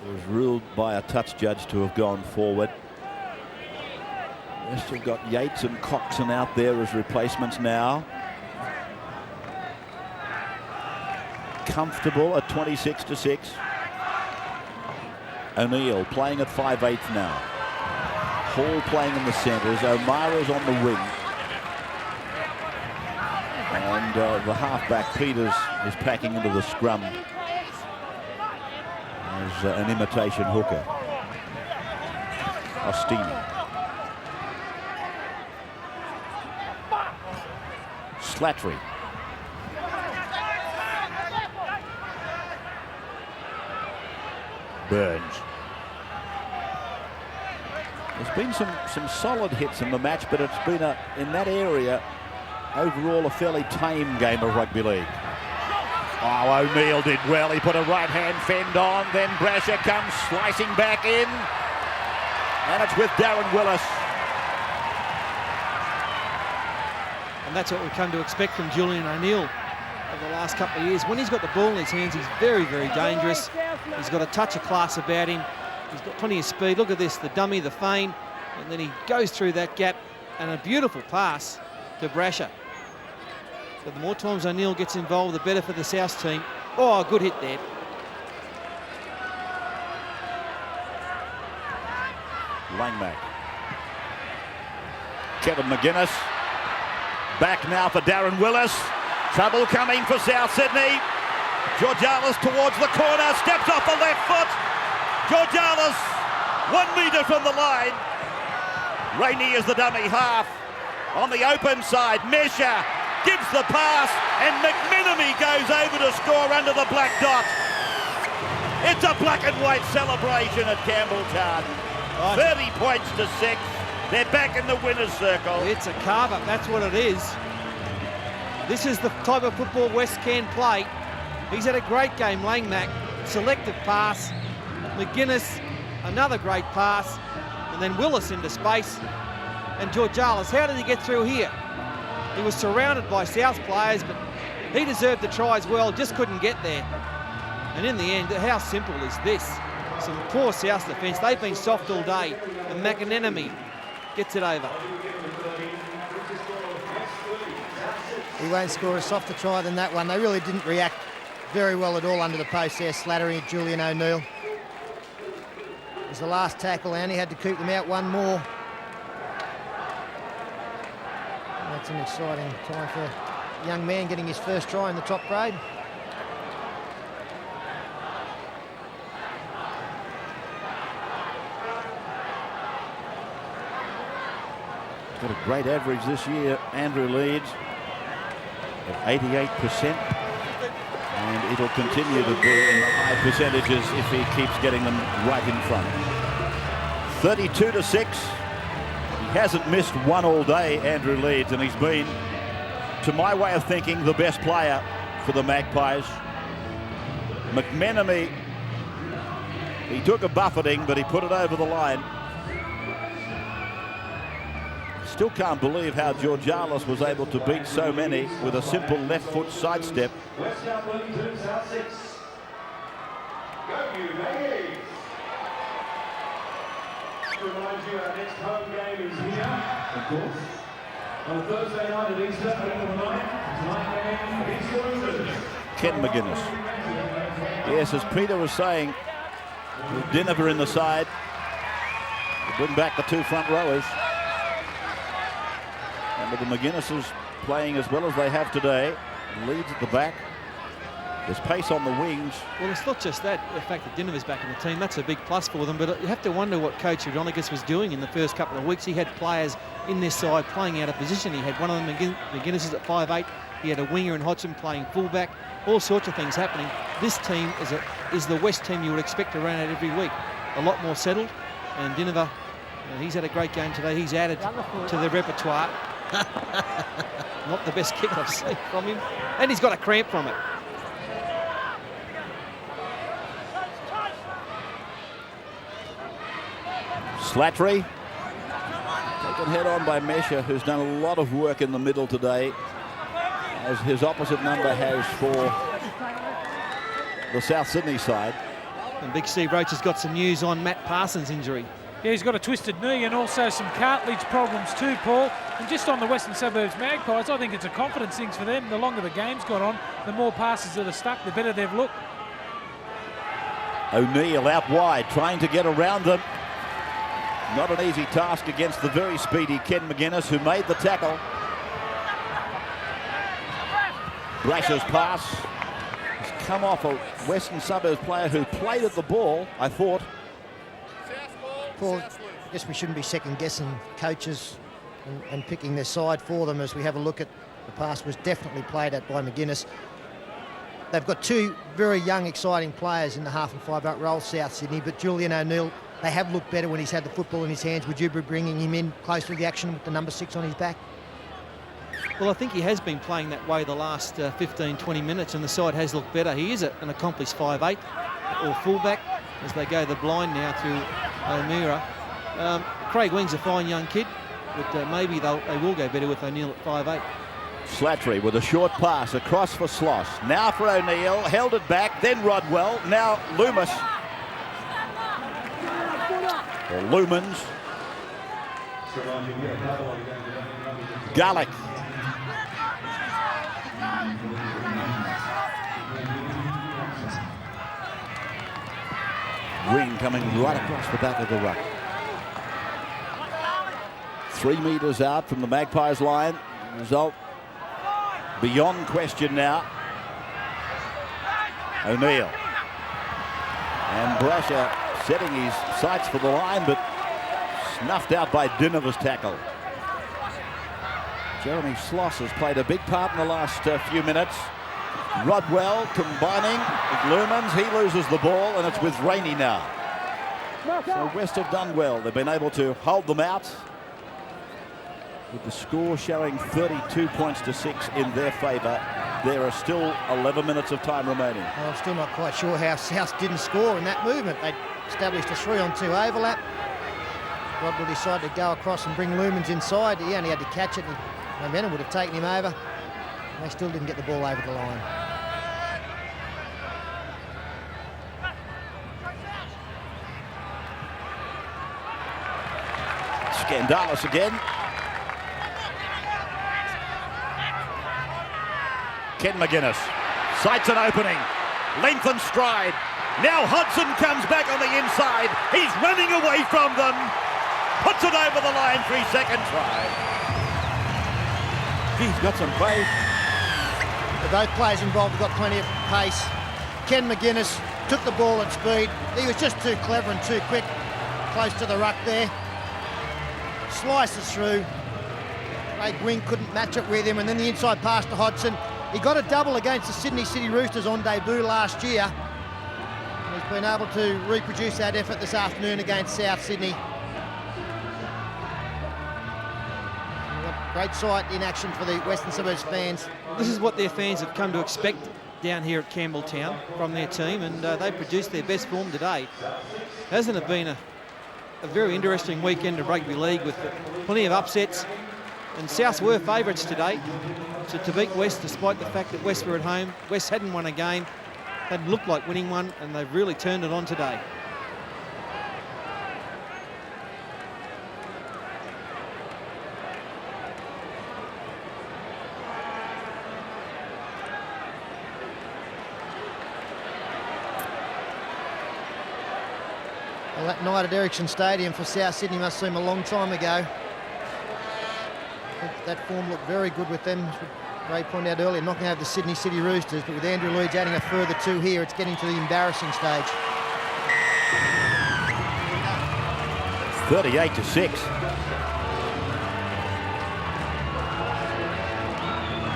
It was ruled by a touch judge to have gone forward. West have got Yates and Coxon out there as replacements now. Comfortable at 26-6. O'Neill playing at 5/8 now. Hall playing in the centres. O'Mara's on the wing. And the halfback, Peters, is packing into the scrum as an imitation hooker. Ostini. Slattery. Burns. There's been some solid hits in the match, but it's been in that area overall a fairly tame game of rugby league. Oh, O'Neill did well. He put a right-hand fend on. Then Brasher comes slicing back in. And it's with Darren Willis. And that's what we've come to expect from Julian O'Neill over the last couple of years. When he's got the ball in his hands, he's very, very dangerous. He's got a touch of class about him. He's got plenty of speed. Look at this, the dummy, the feint. And then he goes through that gap. And a beautiful pass to Brasher. So the more times O'Neill gets involved, the better for the South team. Oh, good hit there. Langmack. Kevin McGuinness. Back now for Darren Willis. Trouble coming for South Sydney. Georgialis towards the corner. Steps off the left foot. Georgialis 1 metre from the line. Rainey is the dummy half. On the open side, Mesha gives the pass, and McMenemy goes over to score under the black dot. It's a black and white celebration at Campbelltown. 30 points to 6. They're back in the winner's circle. It's a carve-up, that's what it is. This is the type of football West can play. He's had a great game, Langmack. Selective pass. McGuinness, another great pass. And then Willis into space. And Georgialis, how did he get through here? He was surrounded by South players, but he deserved the try as well, just couldn't get there. And in the end, how simple is this? Some poor South defence, they've been soft all day, and McAnenemy gets it over. He won't score a softer try than that one. They really didn't react very well at all under the post there, slattering at Julian O'Neill. It was the last tackle, and he had to keep them out one more. That's an exciting time for a young man getting his first try in the top grade. He's got a great average this year, Andrew Leeds, at 88%. And it'll continue to be in the high percentages if he keeps getting them right in front. 32 to 6. He hasn't missed one all day, Andrew Leeds, and he's been, to my way of thinking, the best player for the Magpies. McMenemy, he took a buffeting, but he put it over the line. Still can't believe how Georgialis was able to beat so many with a simple left foot sidestep. West South 22, South 6. Go you, Magpies! To remind you, our next home game is here, of course, on Thursday night at Easter, April 9th. Tonight game against Western. Ken McGuinness. Yes, as Peter was saying, with Dinover in the side, to bring back the two front rowers. And with the McGuinnesses playing as well as they have today, Leeds at the back. There's pace on the wings. Well, it's not just that, the fact that Dinover's back in the team, that's a big plus for them, but you have to wonder what Coach Udonicus was doing in the first couple of weeks. He had players in this side playing out of position. He had one of them, McGuinness, at 5'8". He had a winger in Hodgson playing fullback. All sorts of things happening. This team is the West team you would expect to run out every week. A lot more settled, and Dinover, he's had a great game today. He's added to the repertoire. Not the best kick I've seen from him, and he's got a cramp from it. Slattery, taken head on by Mesha, who's done a lot of work in the middle today, as his opposite number has for the South Sydney side. And Big Steve Roach has got some news on Matt Parsons' injury. Yeah, he's got a twisted knee and also some cartilage problems too, Paul. And just on the Western Suburbs Magpies, I think it's a confidence thing for them. The longer the game's gone on, the more passes that are stuck, the better they've looked. O'Neill out wide, trying to get around them. Not an easy task against the very speedy Ken McGuinness, who made the tackle. Brasher's pass has come off a Western Suburbs player who played at the ball, I thought. Paul, I guess we shouldn't be second-guessing coaches and picking their side for them as we have a look at the pass was definitely played at by McGuinness. They've got two very young, exciting players in the half and 5-out role, South Sydney, but Julian O'Neill, they have looked better when he's had the football in his hands. Would you be bringing him in close to the action with the number 6 on his back? Well, I think he has been playing that way the last 15, 20 minutes, and the side has looked better. He is an accomplished 5'8", or fullback, as they go the blind now through O'Meara. Craig Wing's a fine young kid, but maybe they will go better with O'Neill at 5'8". Slattery with a short pass across for Sloss. Now for O'Neill, held it back, then Rodwell, now Loomis. Or Lumans. Garlic. Wing coming right across the back of the ruck. 3 metres out from the Magpies line. Result beyond question now. O'Neill. And Brasher setting his sights for the line, but snuffed out by Dinova's tackle. Jeremy Sloss has played a big part in the last few minutes. Rodwell combining with Lumans. He loses the ball, and it's with Rainey now. So West have done well. They've been able to hold them out, with the score showing 32 points to 6 in their favour. There are still 11 minutes of time remaining. Well, I'm still not quite sure how South didn't score in that movement. They established a 3-on-2 overlap. Rodwell decided to go across and bring Lumans inside. He only had to catch it, and momentum would have taken him over. And they still didn't get the ball over the line. Scandalis again. Ken McGuinness sights an opening. Length and stride. Now Hodgson comes back on the inside. He's running away from them. Puts it over the line. 3-second try. He's got some pace. Both players involved have got plenty of pace. Ken McGuinness took the ball at speed. He was just too clever and too quick. Close to the ruck there. Slices through. Craig Wing couldn't match it with him, and then the inside pass to Hodgson. He got a double against the Sydney City Roosters on debut last year. And he's been able to reproduce that effort this afternoon against South Sydney. Great sight in action for the Western Suburbs fans. This is what their fans have come to expect down here at Campbelltown from their team, and they produced their best form today. Hasn't it been a very interesting weekend of rugby league with plenty of upsets? And South were favourites today to beat West, despite the fact that West were at home. West hadn't won a game, hadn't looked like winning one, and they've really turned it on today. Well, that night at Ericsson Stadium for South Sydney must seem a long time ago. That form looked very good with them, as Ray pointed out earlier, knocking over the Sydney City Roosters, but with Andrew Leeds adding a further 2 here, it's getting to the embarrassing stage. 38-6.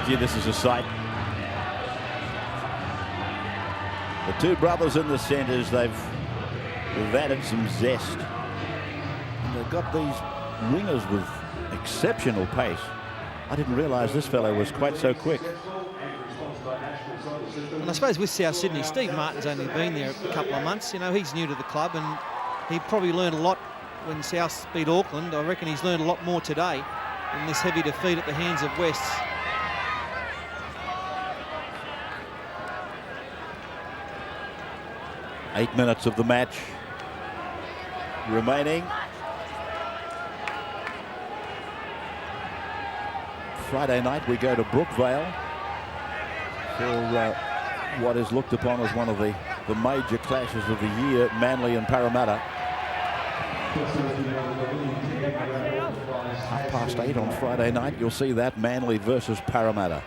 Gee, this is a sight. The two brothers in the centres, they've added some zest. And they've got these wingers with exceptional pace. I didn't realise this fellow was quite so quick. And I suppose with South Sydney, Steve Martin's only been there a couple of months. You know, he's new to the club, and he probably learned a lot when South beat Auckland. I reckon he's learned a lot more today in this heavy defeat at the hands of Wests. Eight minutes of the match remaining. Friday night we go to Brookvale for what is looked upon as one of the major clashes of the year, Manly and Parramatta. 8:30 on Friday night, you'll see that, Manly versus Parramatta.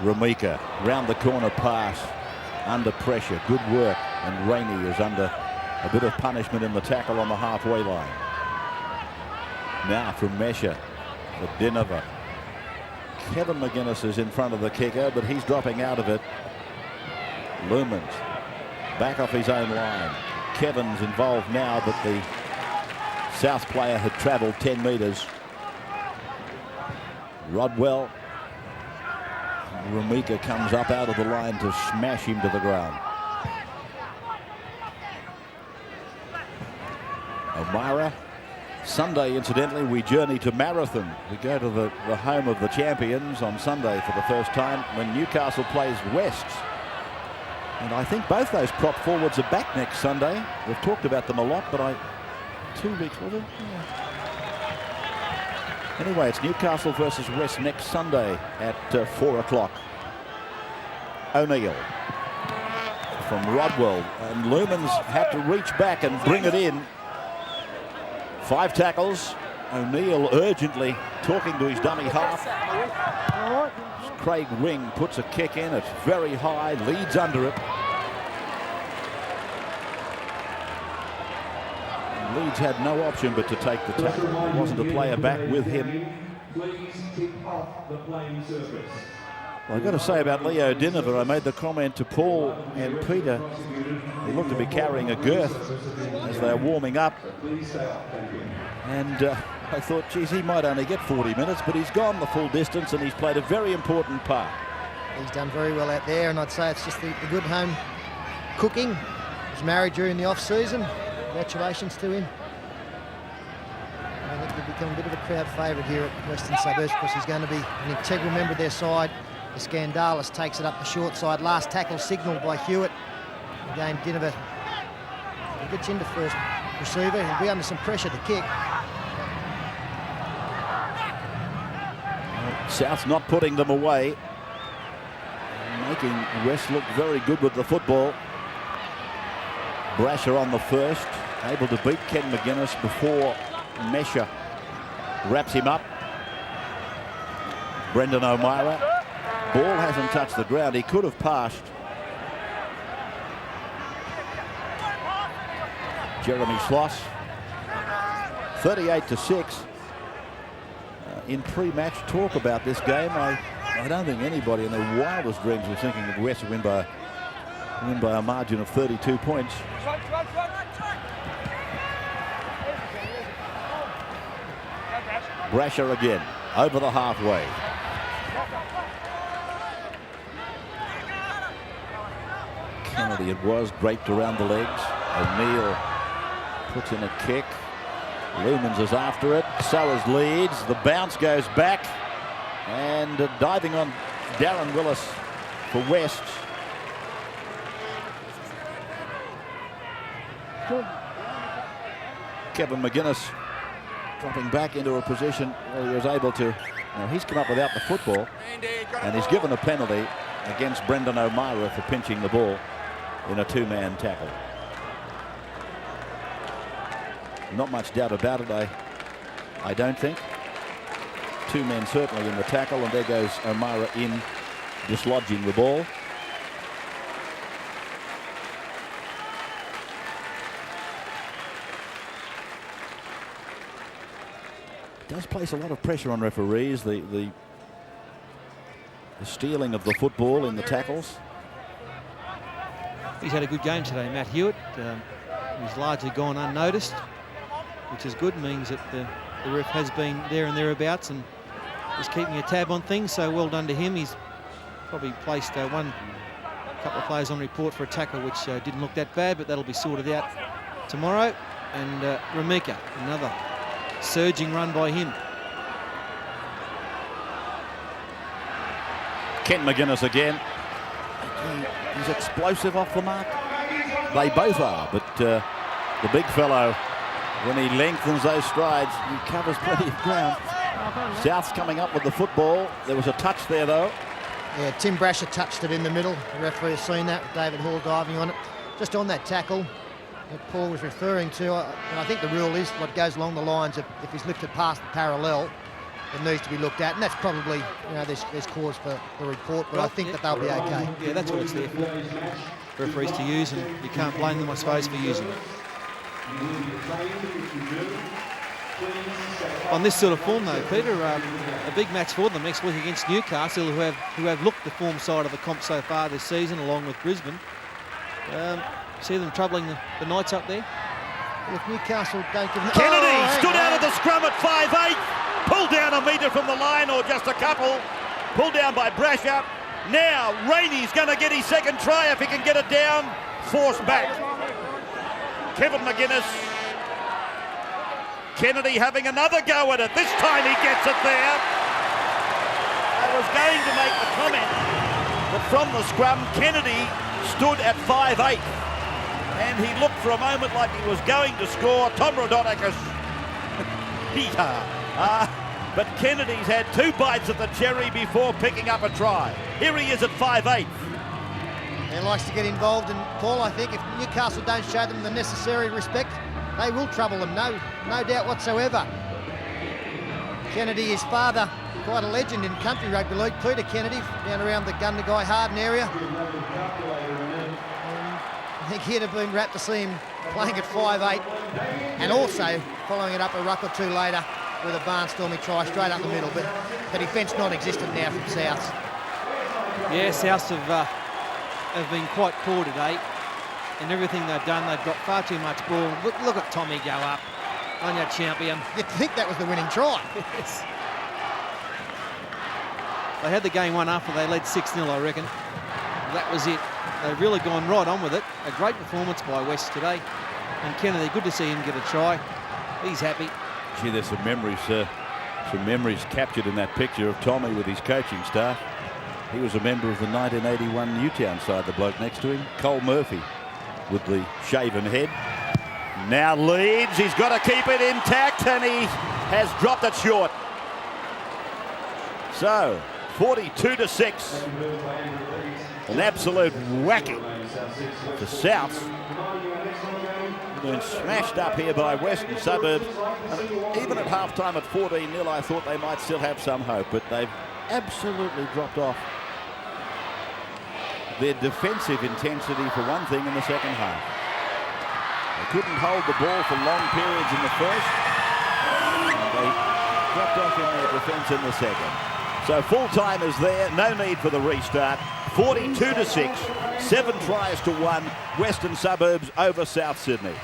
Ramika, round the corner pass, under pressure, good work, and Rainey is under a bit of punishment in the tackle on the halfway line. Now from Mesha for Dinova. Kevin McGuinness is in front of the kicker, but he's dropping out of it. Lumans back off his own line. Kevin's involved now, but the South player had travelled 10 metres. Rodwell. Ramika comes up out of the line to smash him to the ground. O'Meara. Sunday, incidentally, we journey to Marathon. We go to the home of the champions on Sunday for the first time when Newcastle plays Wests. And I think both those prop forwards are back next Sunday. We've talked about them a lot, but 2 weeks, was it? Yeah. Anyway, it's Newcastle versus West next Sunday at 4 o'clock. O'Neill from Rodwell, and Lumans had to reach back and bring it in. 5 tackles, O'Neill urgently talking to his dummy half. Craig Wing puts a kick in. It's very high, leads under it. And Leeds had no option but to take the tackle. There wasn't a player back with him. Please keep off the playing surface. Well, I've got to say about Leo Dinover, I made the comment to Paul and Peter. He looked to be carrying a girth as they're warming up. And I thought, geez, he might only get 40 minutes, but he's gone the full distance and he's played a very important part. He's done very well out there, and I'd say it's just the good home cooking. He was married during the off-season. Congratulations to him. I think he'll become a bit of a crowd favourite here at Western Suburbs because he's going to be an integral member of their side. The Scandalis takes it up the short side. Last tackle signalled by Hewitt. Again, Dinover gets into first receiver. He'll be under some pressure to kick. South's not putting them away. Making West look very good with the football. Brasher on the first. Able to beat Ken McGuinness before Mesha wraps him up. Brendan O'Meara. Ball hasn't touched the ground. He could have passed. Jeremy Sloss. 38-6. In pre-match talk about this game, I don't think anybody in their wildest dreams was thinking that West would win by a margin of 32 points. Brasher again, over the halfway. Kennedy it was, draped around the legs. O'Neill puts in a kick. Lumans is after it, so is Leeds. The bounce goes back, and diving on Darren Willis for West. Kevin McGuinness dropping back into a position where he was able to. Now he's come up without the football, and he's given a penalty against Brendan O'Meara for pinching the ball in a two-man tackle. Not much doubt about it, I don't think. Two men certainly in the tackle, and there goes O'Meara in, dislodging the ball. It does place a lot of pressure on referees, the stealing of the football in the tackles. He's had a good game today, Matt Hewitt. He's largely gone unnoticed, which is good. Means that the ref has been there and thereabouts and is keeping a tab on things, so well done to him. He's probably placed couple of players on report for a tackle which didn't look that bad, but that'll be sorted out tomorrow. And Ramika, another surging run by him. Ken McGuinness again. He's explosive off the mark. They both are, but the big fellow, when he lengthens those strides, he covers plenty of ground. South's coming up with the football. There was a touch there, though. Yeah, Tim Brasher touched it in the middle. The referee has seen that, with David Hall diving on it. Just on that tackle that Paul was referring to, and I think the rule is what goes along the lines of if he's lifted past the parallel, it needs to be looked at, and that's probably, there's cause for the report, but I think that they'll be okay. Yeah, that's what it's there for referees to use, and you can't blame them, I suppose, for using it. On this sort of form, though, Peter, a big match for them next week against Newcastle, who have looked the form side of the comp so far this season, along with Brisbane. See them troubling the Knights up there. Well, if Newcastle don't give them... Kennedy stood out of the scrum at 5'8", pulled down a metre from the line, or just a couple, pulled down by Brasher. Now Rainey's going to get his second try if he can get it down, forced back. Kevin McGuinness. Kennedy having another go at it. This time he gets it there. I was going to make the comment that from the scrum, Kennedy stood at 5'8", and he looked for a moment like he was going to score. Tom Rhodonicus. But Kennedy's had two bites at the cherry before picking up a try. Here he is at 5'8". He likes to get involved, and Paul, I think if Newcastle don't show them the necessary respect, they will trouble them, no doubt whatsoever. Kennedy, his father, quite a legend in country rugby league. Peter Kennedy, down around the Gundagai Harden area. I think he'd have been rapt to see him playing at 5'8", and also following it up a ruck or two later with a barnstorming try straight up the middle. But the defence non-existent now from South. Yeah, Souths have been quite poor today. And everything they've done, they've got far too much ball. Look at Tommy go up on your champion. You'd think that was the winning try. Yes. They had the game won after they led 6-0, I reckon. That was it. They've really gone right on with it. A great performance by West today. And Kennedy, good to see him get a try. He's happy. Gee, there's some memories captured in that picture of Tommy with his coaching staff. He was a member of the 1981 Newtown side, the bloke next to him, Cole Murphy, with the shaven head. Now leads, he's got to keep it intact, and he has dropped it short. So 42-6, an absolute whacking to South. Been smashed up here by Western Suburbs. And even at half-time at 14-0, I thought they might still have some hope, but they've absolutely dropped off their defensive intensity for one thing in the second half. They couldn't hold the ball for long periods in the first, and they dropped off in their defence in the second. So full-time is there, no need for the restart. 42-6, 7 tries to 1, Western Suburbs over South Sydney.